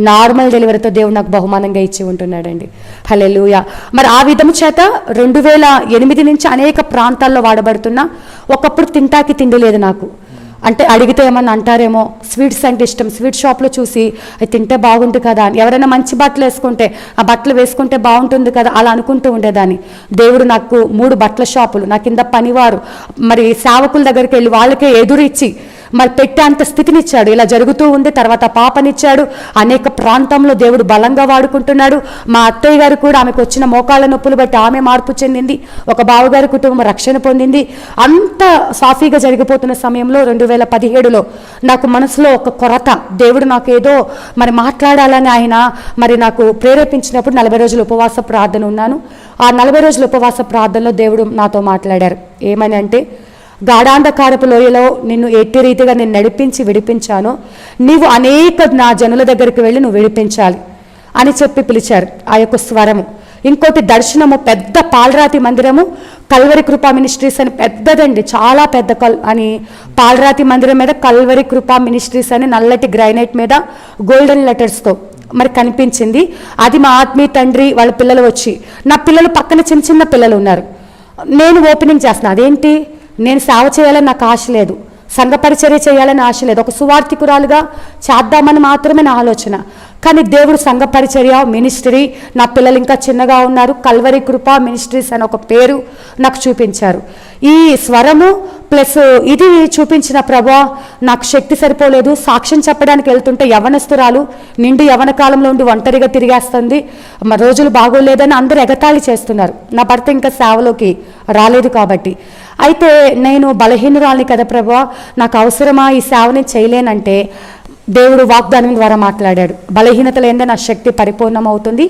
S1: నార్మల్ డెలివరీతో దేవుడు నాకు బహుమానంగా ఇచ్చి ఉంటున్నాడండి. హల్లెలూయా. మరి ఆ విధము చేత 2008 నుంచి అనేక ప్రాంతాల్లో వాడబడుతున్నా. ఒకప్పుడు తింటాకి తిండి లేదు నాకు, అంటే అడిగితే ఏమన్నా అంటారేమో, స్వీట్స్ అంటే ఇష్టం, స్వీట్ షాప్లో చూసి అది తింటే బాగుంటుంది కదా అని, ఎవరైనా మంచి బట్టలు వేసుకుంటే ఆ బట్టలు వేసుకుంటే బాగుంటుంది కదా అలా అనుకుంటూ ఉండేదాన్ని. దేవుడు నాకు 3 బట్టల షాపులు, నా కింద పనివారు, మరి సేవకుల దగ్గరికి వెళ్ళి వాళ్ళకే ఎదురిచ్చి మరి పెట్టే అంత స్థితినిచ్చాడు. ఇలా జరుగుతూ ఉంది. తర్వాత పాపనిచ్చాడు. అనేక ప్రాంతంలో దేవుడు బలంగా వాడుకుంటున్నాడు. మా అత్తయ్య గారు కూడా ఆమెకు వచ్చిన మోకాళ్ళ నొప్పులు బట్టి ఆమె మార్పు చెందింది, ఒక బావగారి కుటుంబం రక్షణ పొందింది. అంత సాఫీగా జరిగిపోతున్న సమయంలో 2017లో నాకు మనసులో ఒక కొరత, దేవుడు నాకు ఏదో మరి మాట్లాడాలని ఆయన మరి నాకు ప్రేరేపించినప్పుడు 40 రోజులు ఉపవాస ప్రార్థన ఉన్నాను. ఆ 40 రోజుల ఉపవాస ప్రార్థనలో దేవుడు నాతో మాట్లాడారు. ఏమని అంటే, గాఢాంధకారపు లోయలో నిన్ను ఎట్టి రీతిగా నేను నడిపించి విడిపించాను, నీవు అనేక నా జనుల దగ్గరికి వెళ్ళి నువ్వు విడిపించాలి అని చెప్పి పిలిచారు. ఆ యొక్క స్వరము. ఇంకోటి దర్శనము, పెద్ద పాలరాతి మందిరము, కల్వరి కృపా మినిస్ట్రీస్ అని పెద్దదండి, చాలా పెద్ద అని పాలరాతి మందిరం మీద కల్వరి కృపా మినిస్ట్రీస్ అని నల్లటి గ్రైనైట్ మీద గోల్డెన్ లెటర్స్తో మరి కనిపించింది. అది మా ఆత్మీయ తండ్రి వాళ్ళ పిల్లలు వచ్చి, నా పిల్లలు పక్కన చిన్న చిన్న పిల్లలు ఉన్నారు, నేను ఓపెనింగ్ చేస్తున్నాను. అదేంటి, నేను సేవ చేయాలని నాకు ఆశ లేదు, సంఘ పరిచర్య చేయాలని ఆశ లేదు, ఒక సువార్థికురాలుగా చేద్దామని మాత్రమే నా ఆలోచన. కానీ దేవుడు సంఘ పరిచర్య మినిస్ట్రీ, నా పిల్లలు ఇంకా చిన్నగా ఉన్నారు, కల్వరి కృప మినిస్ట్రీస్ అని ఒక పేరు నాకు చూపించారు. ఈ స్వరము ప్లస్ ఇది చూపించిన ప్రభా నాకు శక్తి సరిపోలేదు. సాక్ష్యం చెప్పడానికి వెళ్తుంటే యవనస్తురాలు నిండు యవన కాలంలో ఉండి ఒంటరిగా తిరిగేస్తుంది, రోజులు బాగోలేదని అందరూ ఎగతాళి చేస్తున్నారు. నా భర్త ఇంకా సేవలోకి రాలేదు కాబట్టి. అయితే నేను బలహీనురాలిని కదా ప్రభా, నాకు అవసరమా ఈ సేవని చేయలేనంటే దేవుడు వాగ్దానం ద్వారా మాట్లాడాడు, బలహీనత లేనిదే నా శక్తి పరిపూర్ణమవుతుంది,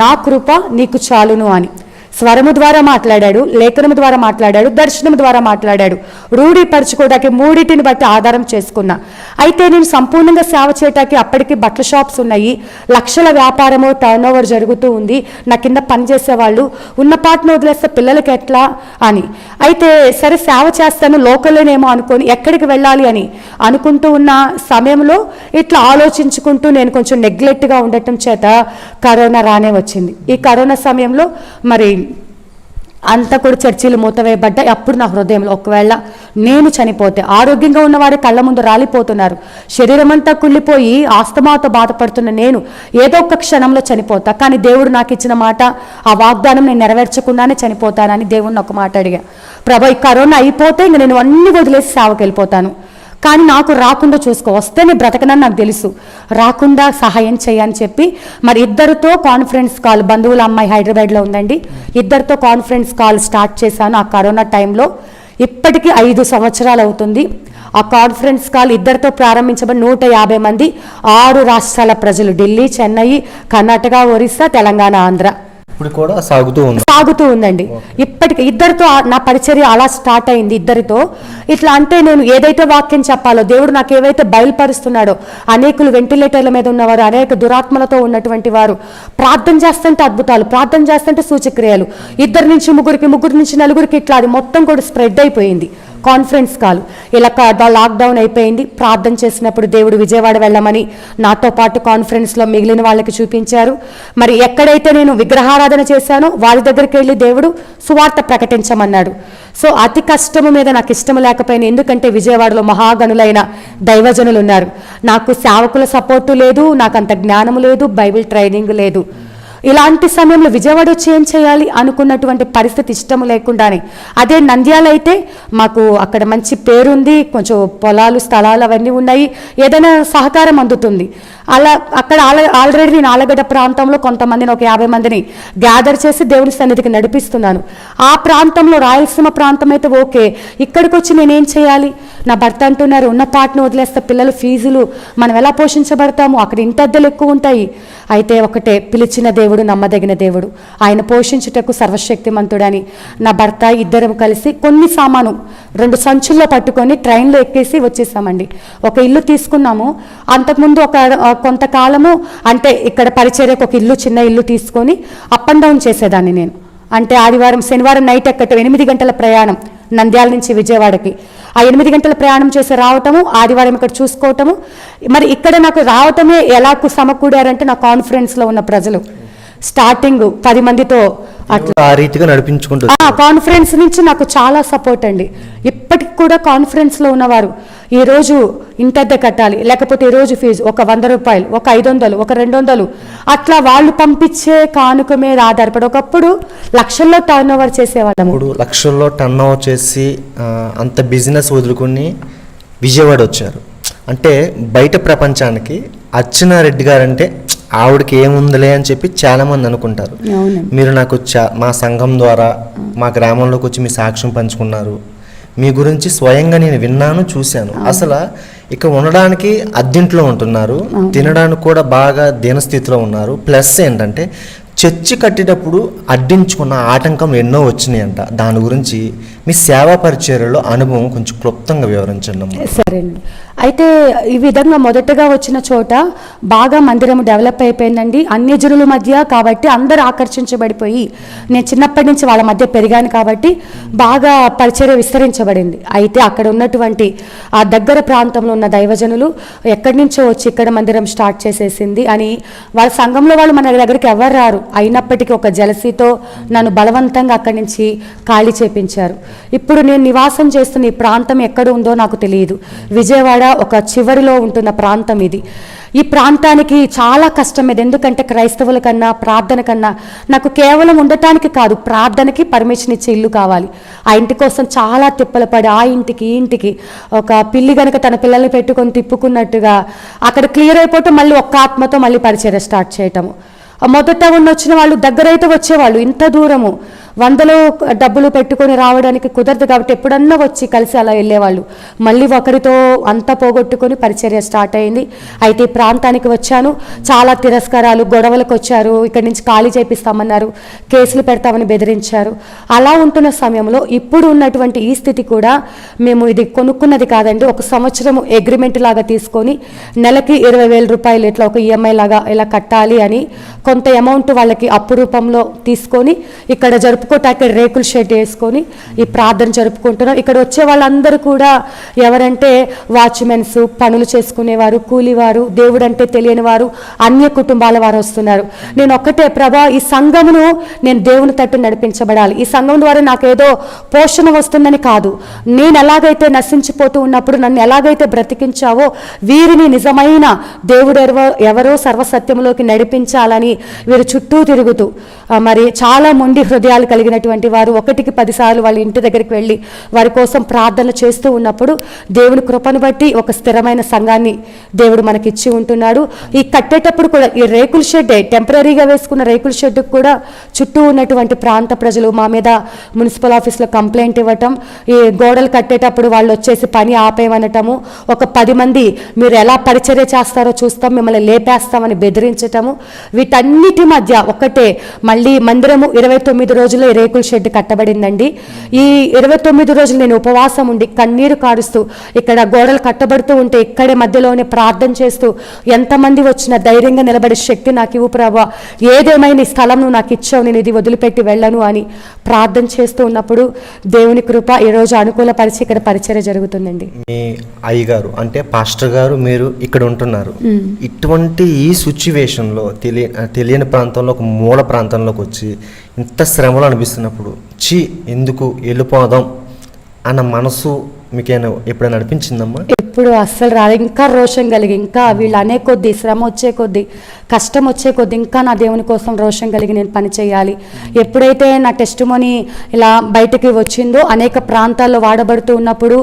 S1: నా కృప నీకు చాలును అని. స్వరము ద్వారా మాట్లాడాడు, లేఖనము ద్వారా మాట్లాడాడు, దర్శనము ద్వారా మాట్లాడాడు. రూఢీపరచుకోవడానికి మూడింటిని బట్టి ఆధారం చేసుకున్నా. అయితే నేను సంపూర్ణంగా సేవ చేయటానికి అప్పటికి బట్టల షాప్స్ ఉన్నాయి, లక్షల వ్యాపారము టర్న్ ఓవర్ జరుగుతూ ఉంది, నా కింద పనిచేసేవాళ్ళు, ఉన్న పాటను వదిలేస్తే పిల్లలకి ఎట్లా అని. అయితే సరే సేవ చేస్తాను లోకల్లోనేమో అనుకొని ఎక్కడికి వెళ్ళాలి అని అనుకుంటూ ఉన్న సమయంలో ఇట్లా ఆలోచించుకుంటూ నేను కొంచెం నెగ్లెక్ట్గా ఉండటం చేత కరోనా రానే వచ్చింది. ఈ కరోనా సమయంలో మరి అంతా కూడా చర్చీలు మూతవేయబడ్డాయి. అప్పుడు నా హృదయంలో ఒకవేళ నేను చనిపోతే, ఆరోగ్యంగా ఉన్నవారు కళ్ళ ముందు రాలిపోతున్నారు, శరీరం అంతా కుళ్ళిపోయి ఆస్తమాతో బాధపడుతున్న నేను ఏదో ఒక క్షణంలో చనిపోతా, కానీ దేవుడు నాకు ఇచ్చిన మాట, ఆ వాగ్దానం నేను నెరవేర్చకుండానే చనిపోతానని దేవుడిని ఒక మాట అడిగా. ప్రభా ఈ కరోనా అయిపోతే ఇంక నేను అన్ని వదిలేసి సేవకి వెళ్ళిపోతాను, కానీ నాకు రాకుండా చూసుకో, వస్తే నేను బ్రతకనని నాకు తెలుసు, రాకుండా సహాయం చేయని చెప్పి మరి ఇద్దరితో కాన్ఫరెన్స్ కాల్, బంధువుల అమ్మాయి హైదరాబాద్లో ఉందండి, ఇద్దరితో కాన్ఫరెన్స్ కాల్ స్టార్ట్ చేశాను ఆ కరోనా టైంలో. ఇప్పటికీ 5 సంవత్సరాలు అవుతుంది. ఆ కాన్ఫరెన్స్ కాల్ ఇద్దరితో ప్రారంభించబడి 150 మంది, 6 రాష్ట్రాల ప్రజలు, ఢిల్లీ, చెన్నై, కర్ణాటక, ఒరిస్సా, తెలంగాణ, ఆంధ్ర,
S2: ఇప్పుడు కూడా సాగుతూ
S1: ఉందండి. ఇప్పటికి ఇద్దరితో నా పరిచర్య అలా స్టార్ట్ అయింది. ఇద్దరితో ఇట్లా అంటే నేను ఏదైతే వాక్యం చెప్పాలో, దేవుడు నాకు ఏవైతే బయలుపరుస్తున్నాడో, అనేకులు వెంటిలేటర్ల మీద ఉన్నవారు, అనేక దురాత్మలతో ఉన్నటువంటి వారు, ప్రార్థన చేస్తుంటే అద్భుతాలు, ప్రార్థన చేస్తుంటే సూచక్రియలు, 2 నుంచి 3కి, 3 నుంచి 4కి, ఇట్లా అది మొత్తం కూడా స్ప్రెడ్ అయిపోయింది కాన్ఫరెన్స్ కాల్. ఇలా లాక్డౌన్ అయిపోయింది. ప్రార్థన చేసినప్పుడు దేవుడు విజయవాడ వెళ్ళమని నాతో పాటు కాన్ఫరెన్స్లో మిగిలిన వాళ్ళకి చూపించారు. మరి ఎక్కడైతే నేను విగ్రహారాధన చేశానో వారి దగ్గరికి వెళ్ళి దేవుడు సువార్త ప్రకటించమన్నాడు. సో అతి కష్టము మీద నాకు ఇష్టం లేకపోయినా, ఎందుకంటే విజయవాడలో మహాగణులైన దైవజనులు ఉన్నారు, నాకు సేవకుల సపోర్టు లేదు, నాకు అంత జ్ఞానము లేదు, బైబిల్ ట్రైనింగ్ లేదు. ఇలాంటి సమయంలో విజయవాడ వచ్చి ఏం చేయాలి అనుకున్నటువంటి పరిస్థితి ఇష్టం లేకుండానే. అదే నంద్యాల అయితే మాకు అక్కడ మంచి పేరుంది, కొంచెం పొలాలు, స్థలాలు అవన్నీ ఉన్నాయి, ఏదైనా సహకారం అందుతుంది. అలా అక్కడ ఆల్రెడీ నేను ఆలగడ్డ ప్రాంతంలో కొంతమందిని, ఒక 50 మందిని గ్యాదర్ చేసి దేవుని సన్నిధికి నడిపిస్తున్నాను. ఆ ప్రాంతంలో రాయలసీమ ప్రాంతం అయితే ఓకే, ఇక్కడికి వచ్చి నేనేం చేయాలి? నా భర్త అంటున్నారు, ఉన్న పాటను వదిలేస్తే పిల్లల ఫీజులు మనం ఎలా పోషించబడతాము, అక్కడ ఇంటి అద్దెలు ఎక్కువ ఉంటాయి. అయితే ఒకటే, పిలిచిన దేవుడు నమ్మదగిన దేవుడు, ఆయన పోషించుటకు సర్వశక్తిమంతుడని నా భర్త ఇద్దరం కలిసి కొన్ని సామాను 2 సంచుల్లో పట్టుకొని ట్రైన్లో ఎక్కేసి వచ్చేసామండి. ఒక ఇల్లు తీసుకున్నాము. అంతకుముందు కొంతకాలము అంటే ఇక్కడ పరిచర్యకు ఒక ఇల్లు, చిన్న ఇల్లు తీసుకొని అప్ అండ్ డౌన్ చేసేదాన్ని నేను. అంటే ఆదివారం, శనివారం నైట్ ఎక్కటం, 8 గంటల ప్రయాణం నంద్యాల నుంచి విజయవాడకి. ఆ 8 గంటల ప్రయాణం చేసి రావటము, ఆదివారం ఇక్కడ చూసుకోవటము. మరి ఇక్కడ నాకు రావటమే ఎలా సమకూడారంటే నా కాన్ఫరెన్స్లో ఉన్న ప్రజలు స్టార్టింగ్ 10 మందితో అట్లా
S2: ఆ రీతిగా నడిపించుకుంటూ
S1: కాన్ఫరెన్స్ నుంచి నాకు చాలా సపోర్ట్ అండి. ఇప్పటికి కూడా కాన్ఫరెన్స్లో ఉన్నవారు ఈరోజు ఇంటద్దె కట్టాలి, లేకపోతే ఈరోజు ఫీజు ఒక 100 రూపాయలు, ఒక 500, ఒక 200, అట్లా వాళ్ళు పంపించే కానుక మీద ఆధారపడి ఒకప్పుడు లక్షల్లో టర్న్ ఓవర్ చేసేవాళ్ళము.
S2: ఇప్పుడు లక్షల్లో టర్న్ ఓవర్ చేసి అంత బిజినెస్ వదులుకొని విజయవాడ వచ్చారు అంటే బయట ప్రపంచానికి అర్చనారెడ్డి గారంటే ఆవిడకి ఏముందిలే అని చెప్పి చాలామంది అనుకుంటారు. మీరు నాకు మా సంఘం ద్వారా మా గ్రామంలోకి వచ్చి మీ సాక్ష్యం పంచుకున్నారు, మీ గురించి స్వయంగా నేను విన్నాను, చూశాను. అసలు ఇక ఉండడానికి అద్దెంట్లో ఉంటున్నారు, తినడానికి కూడా బాగా దీనస్థితిలో ఉన్నారు. ప్లస్ ఏంటంటే చర్చి కట్టేటప్పుడు అడ్డించుకున్న ఆటంకం ఎన్నో వచ్చినాయంట. దాని గురించి
S3: మీ సేవా పరిచర్యలో అనుభవం కొంచెం క్లుప్తంగా వివరించండి అమ్మా.
S1: సరే అండి. అయితే ఈ విధంగా మొదటగా వచ్చిన చోట బాగా మందిరం డెవలప్ అయిపోయిందండి, అన్ని జనుల మధ్య కాబట్టి అందరూ ఆకర్షించబడిపోయి, నేను చిన్నప్పటి నుంచి వాళ్ళ మధ్య పెరిగాను కాబట్టి బాగా పరిచర్య విస్తరించబడింది. అయితే అక్కడ ఉన్నటువంటి ఆ దగ్గర ప్రాంతంలో ఉన్న దైవజనులు ఎక్కడి నుంచో వచ్చి ఇక్కడ మందిరం స్టార్ట్ చేసేసింది అని, వాళ్ళ సంఘంలో వాళ్ళు మన దగ్గరికి ఎవరు రారు, అయినప్పటికీ ఒక జలసీతో నన్ను బలవంతంగా అక్కడి నుంచి ఖాళీ చేపించారు. ఇప్పుడు నేను నివాసం చేస్తున్న ఈ ప్రాంతం ఎక్కడ ఉందో నాకు తెలియదు. విజయవాడ ఒక చివరిలో ఉంటున్న ప్రాంతం ఇది. ఈ ప్రాంతానికి చాలా కష్టం ఇది, ఎందుకంటే క్రైస్తవుల కన్నా ప్రార్థన కన్నా నాకు కేవలం ఉండటానికి కాదు, ప్రార్థనకి పర్మిషన్ ఇచ్చే ఇల్లు కావాలి. ఆ ఇంటి కోసం చాలా తిప్పలు పడి ఆ ఇంటికి ఈ ఇంటికి, ఒక పిల్లి కనుక తన పిల్లల్ని పెట్టుకొని తిప్పుకున్నట్టుగా అక్కడ క్లియర్ అయిపోవటం, మళ్ళీ ఒక్క ఆత్మతో మళ్ళీ పరిచర్య స్టార్ట్ చేయటము. మొదట వచ్చిన వాళ్ళు దగ్గరైతే వచ్చేవాళ్ళు, ఇంత దూరము వందలు డబ్బులు పెట్టుకొని రావడానికి కుదరదు కాబట్టి ఎప్పుడన్నా వచ్చి కలిసి అలా వెళ్ళేవాళ్ళు. మళ్ళీ ఒకరితో అంతా పోగొట్టుకొని పరిచర్య స్టార్ట్ అయింది. అయితే ఈ ప్రాంతానికి వచ్చాను, చాలా తిరస్కారాలు, గొడవలకు వచ్చారు, ఇక్కడి నుంచి ఖాళీ చేపిస్తామన్నారు, కేసులు పెడతామని బెదిరించారు. అలా ఉంటున్న సమయంలో ఇప్పుడు ఉన్నటువంటి ఈ స్థితి కూడా మేము ఇది కొనుక్కున్నది కాదండి, ఒక సంవత్సరం అగ్రిమెంట్ లాగా తీసుకొని నెలకి 20,000 రూపాయలు ఇట్లా ఒక ఈఎంఐ లాగా ఇలా కట్టాలి అని కొంత అమౌంట్ వాళ్ళకి అప్పు రూపంలో తీసుకొని ఇక్కడ జరుపుకోవటానికి రేకుల షెడ్ వేసుకొని ఈ ప్రార్థన జరుపుకుంటున్నాం. ఇక్కడ వచ్చే వాళ్ళందరూ కూడా ఎవరంటే వాచ్మెన్స్, పనులు చేసుకునేవారు, కూలివారు, దేవుడు అంటే తెలియని వారు, అన్య కుటుంబాల వారు వస్తున్నారు. నేను ఒక్కటే, ప్రభా ఈ సంఘమును నేను దేవుని తట్టు నడిపించబడాలి, ఈ సంఘం ద్వారా నాకేదో పోషణ వస్తుందని కాదు, నేను ఎలాగైతే నశించిపోతూ ఉన్నప్పుడు నన్ను ఎలాగైతే బ్రతికించావో వీరిని నిజమైన దేవుడు ఎవరో సర్వసత్యంలోకి నడిపించాలని వీరు చుట్టూ తిరుగుతూ మరి చాలా మొండి హృదయాలు కలిగినటువంటి వారు 1కి 10 సార్లు వాళ్ళ ఇంటి దగ్గరికి వెళ్ళి వారి కోసం ప్రార్థనలు చేస్తూ ఉన్నప్పుడు దేవుని కృపను బట్టి ఒక స్థిరమైన సంఘాన్ని దేవుడు మనకి ఇచ్చి ఉంటున్నాడు. ఈ కట్టేటప్పుడు కూడా ఈ రేకుల షెడ్, టెంపరీగా వేసుకున్న రేకుల షెడ్కు కూడా చుట్టూ ఉన్నటువంటి ప్రాంత ప్రజలు మా మీద మున్సిపల్ ఆఫీస్లో కంప్లైంట్ ఇవ్వటం, ఈ గోడలు కట్టేటప్పుడు వాళ్ళు వచ్చేసి పని ఆపేయమనటము, ఒక 10 మంది మీరు ఎలా పరిచర్య చేస్తారో చూస్తాం, మిమ్మల్ని లేపేస్తామని బెదిరించటము, వీటన్నిటి మధ్య ఒకటే మళ్ళీ మందిరము 29 రోజుల్లో ఈ రేకుల షెడ్ కట్టబడిందండి. ఈ 29 రోజులు నేను ఉపవాసం ఉండి కన్నీరు కారుస్తూ ఇక్కడ గోడలు కట్టబడుతూ ఉంటే ఇక్కడే మధ్యలోనే ప్రార్థన చేస్తూ ఎంతమంది వచ్చినా ధైర్యంగా నిలబడే శక్తి నాకు ఇవ్వు ప్రభా, ఏదేమైనా ఈ స్థలం నువ్వు నాకు ఇచ్చావు, నేను ఇది వదిలిపెట్టి వెళ్ళను అని ప్రార్థన చేస్తూ ఉన్నప్పుడు దేవుని కృప ఈరోజు అనుకూలపరిచి ఇక్కడ పరిచర్య జరుగుతుందండి.
S3: మీ అయ్యగారు అంటే పాస్టర్ గారు మీరు ఇక్కడ ఉంటున్నారు, ఇటువంటి ఈ సిచ్యువేషన్లో తెలియని ప్రాంతంలో ఒక మూల ప్రాంతంలోకి వచ్చి ఇంత శ్రమలు అనిపిస్తున్నప్పుడు ఎందుకు వెళ్ళిపోదాం అన్న మనసు మీకేనా ఎప్పుడైనా అనిపించిందమ్మా?
S1: ఎప్పుడు అస్సలు రాదు. ఇంకా రోషం కలిగి, ఇంకా వీళ్ళు అనే కొద్దీ, శ్రమ వచ్చే కొద్దీ, కష్టం వచ్చే కొద్దీ ఇంకా నా దేవుని కోసం రోషం కలిగి నేను పని చేయాలి. ఎప్పుడైతే నా టెస్టిమోనీ ఇలా బయటకి వచ్చిందో, అనేక ప్రాంతాల్లో వాడబడుతూ ఉన్నప్పుడు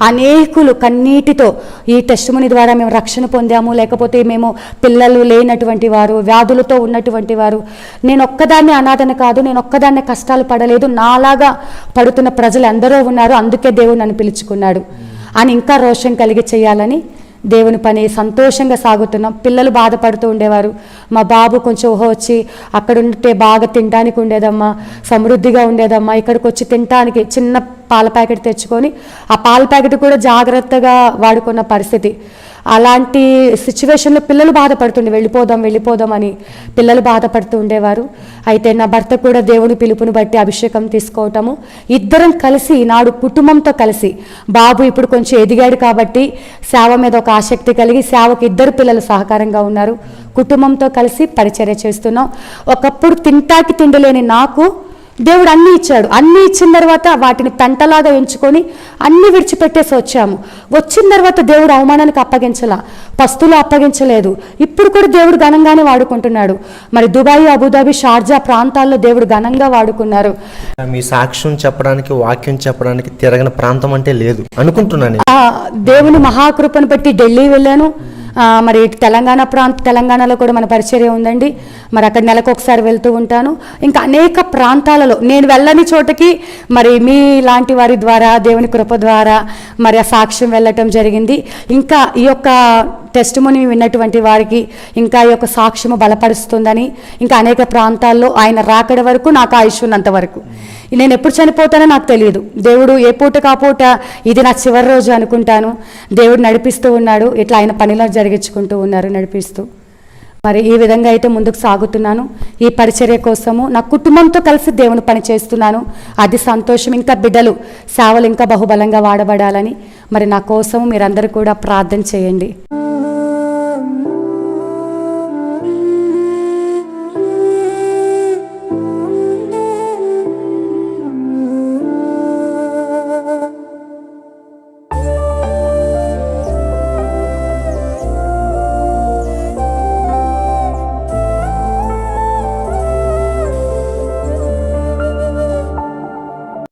S1: అనేకులు కన్నీటితో ఈ టెస్టిమోనీ ద్వారా మేము రక్షణ పొందాము, లేకపోతే మేము పిల్లలు లేనటువంటి వారు, వ్యాధులతో ఉన్నటువంటి వారు, నేను ఒక్కదాన్నే అనాథన కాదు, నేను ఒక్కదాన్నే కష్టాలు పడలేదు, నాలాగా పడుతున్న ప్రజలు ఎందరో ఉన్నారు, అందుకే దేవుడు నన్ను పిలుచుకున్నాడు అని ఇంకా రోషం కలిగి చేయాలని దేవుని పని సంతోషంగా సాగుతున్నాం. పిల్లలు బాధపడుతూ ఉండేవారు, మా బాబు కొంచెం వచ్చి అక్కడ ఉంటే బాగా తినడానికి ఉండేదమ్మా, సమృద్ధిగా ఉండేదమ్మా, ఇక్కడికి వచ్చి తినడానికి చిన్న పాల ప్యాకెట్ తెచ్చుకొని ఆ పాల ప్యాకెట్ కూడా జాగ్రత్తగా వాడుకున్న పరిస్థితి. అలాంటి సిచ్యువేషన్లో పిల్లలు బాధపడుతుండే, వెళ్ళిపోదాం అని పిల్లలు బాధపడుతూ ఉండేవారు. అయితే నా భర్త కూడా దేవుని పిలుపుని బట్టి అభిషేకం తీసుకోవటము, ఇద్దరం కలిసి నాడు కుటుంబంతో కలిసి, బాబు ఇప్పుడు కొంచెం ఎదిగాడు కాబట్టి సేవ మీద ఒక ఆసక్తి కలిగి సేవకు 2 పిల్లలు సహకారంగా ఉన్నారు, కుటుంబంతో కలిసి పరిచర్య చేస్తున్నాం. ఒకప్పుడు తింటాకి తిండి లేని నాకు దేవుడు అన్నీ ఇచ్చాడు, అన్నీ ఇచ్చిన తర్వాత వాటిని పెంటలాగా ఎంచుకొని అన్నీ విడిచిపెట్టేసి వచ్చాము. వచ్చిన తర్వాత దేవుడు అవమానానికి అప్పగించలా, పస్తులు అప్పగించలేదు, ఇప్పుడు కూడా దేవుడు ఘనంగానే వాడుకుంటున్నాడు. మరి దుబాయ్, అబుదాబి, షార్జా ప్రాంతాల్లో దేవుడు ఘనంగా వాడుకున్నారు.
S3: మీ సాక్ష్యం చెప్పడానికి, వాక్యం చెప్పడానికి తిరగని ప్రాంతం అంటే లేదు అనుకుంటున్నాను.
S1: దేవుని మహాకృపను బట్టి ఢిల్లీ వెళ్ళాను, మరి తెలంగాణలో కూడా మన పరిచర్య ఉందండి, మరి అక్కడ నెలకు ఒకసారి వెళ్తూ ఉంటాను. ఇంకా అనేక ప్రాంతాలలో నేను వెళ్ళని చోటకి మరి మీ లాంటి వారి ద్వారా దేవుని కృప ద్వారా మరి ఆ సాక్ష్యం వెళ్ళటం జరిగింది. ఇంకా ఈ యొక్క టెస్ట్ మనీ విన్నటువంటి వారికి ఇంకా ఈ యొక్క సాక్ష్యము బలపరుస్తుందని, ఇంకా అనేక ప్రాంతాల్లో ఆయన రాకడ వరకు నాకు ఆయుష్ ఉన్నంత వరకు. నేను ఎప్పుడు చనిపోతానో నాకు తెలియదు. దేవుడు ఏ పూట కాపూట ఇది నా చివరి రోజు అనుకుంటాను. దేవుడు నడిపిస్తూ ఉన్నాడు, ఇట్లా ఆయన పనిలో జరిగించుకుంటూ ఉన్నారు నడిపిస్తూ. మరి ఈ విధంగా అయితే ముందుకు సాగుతున్నాను. ఈ పరిచర్య కోసము నా కుటుంబంతో కలిసి దేవుని పని చేస్తున్నాను. అది సంతోషం. ఇంకా బిడ్డలు సేవలు ఇంకా బహుబలంగా వాడబడాలని మరి నా కోసము మీరందరూ కూడా ప్రార్థన చేయండి.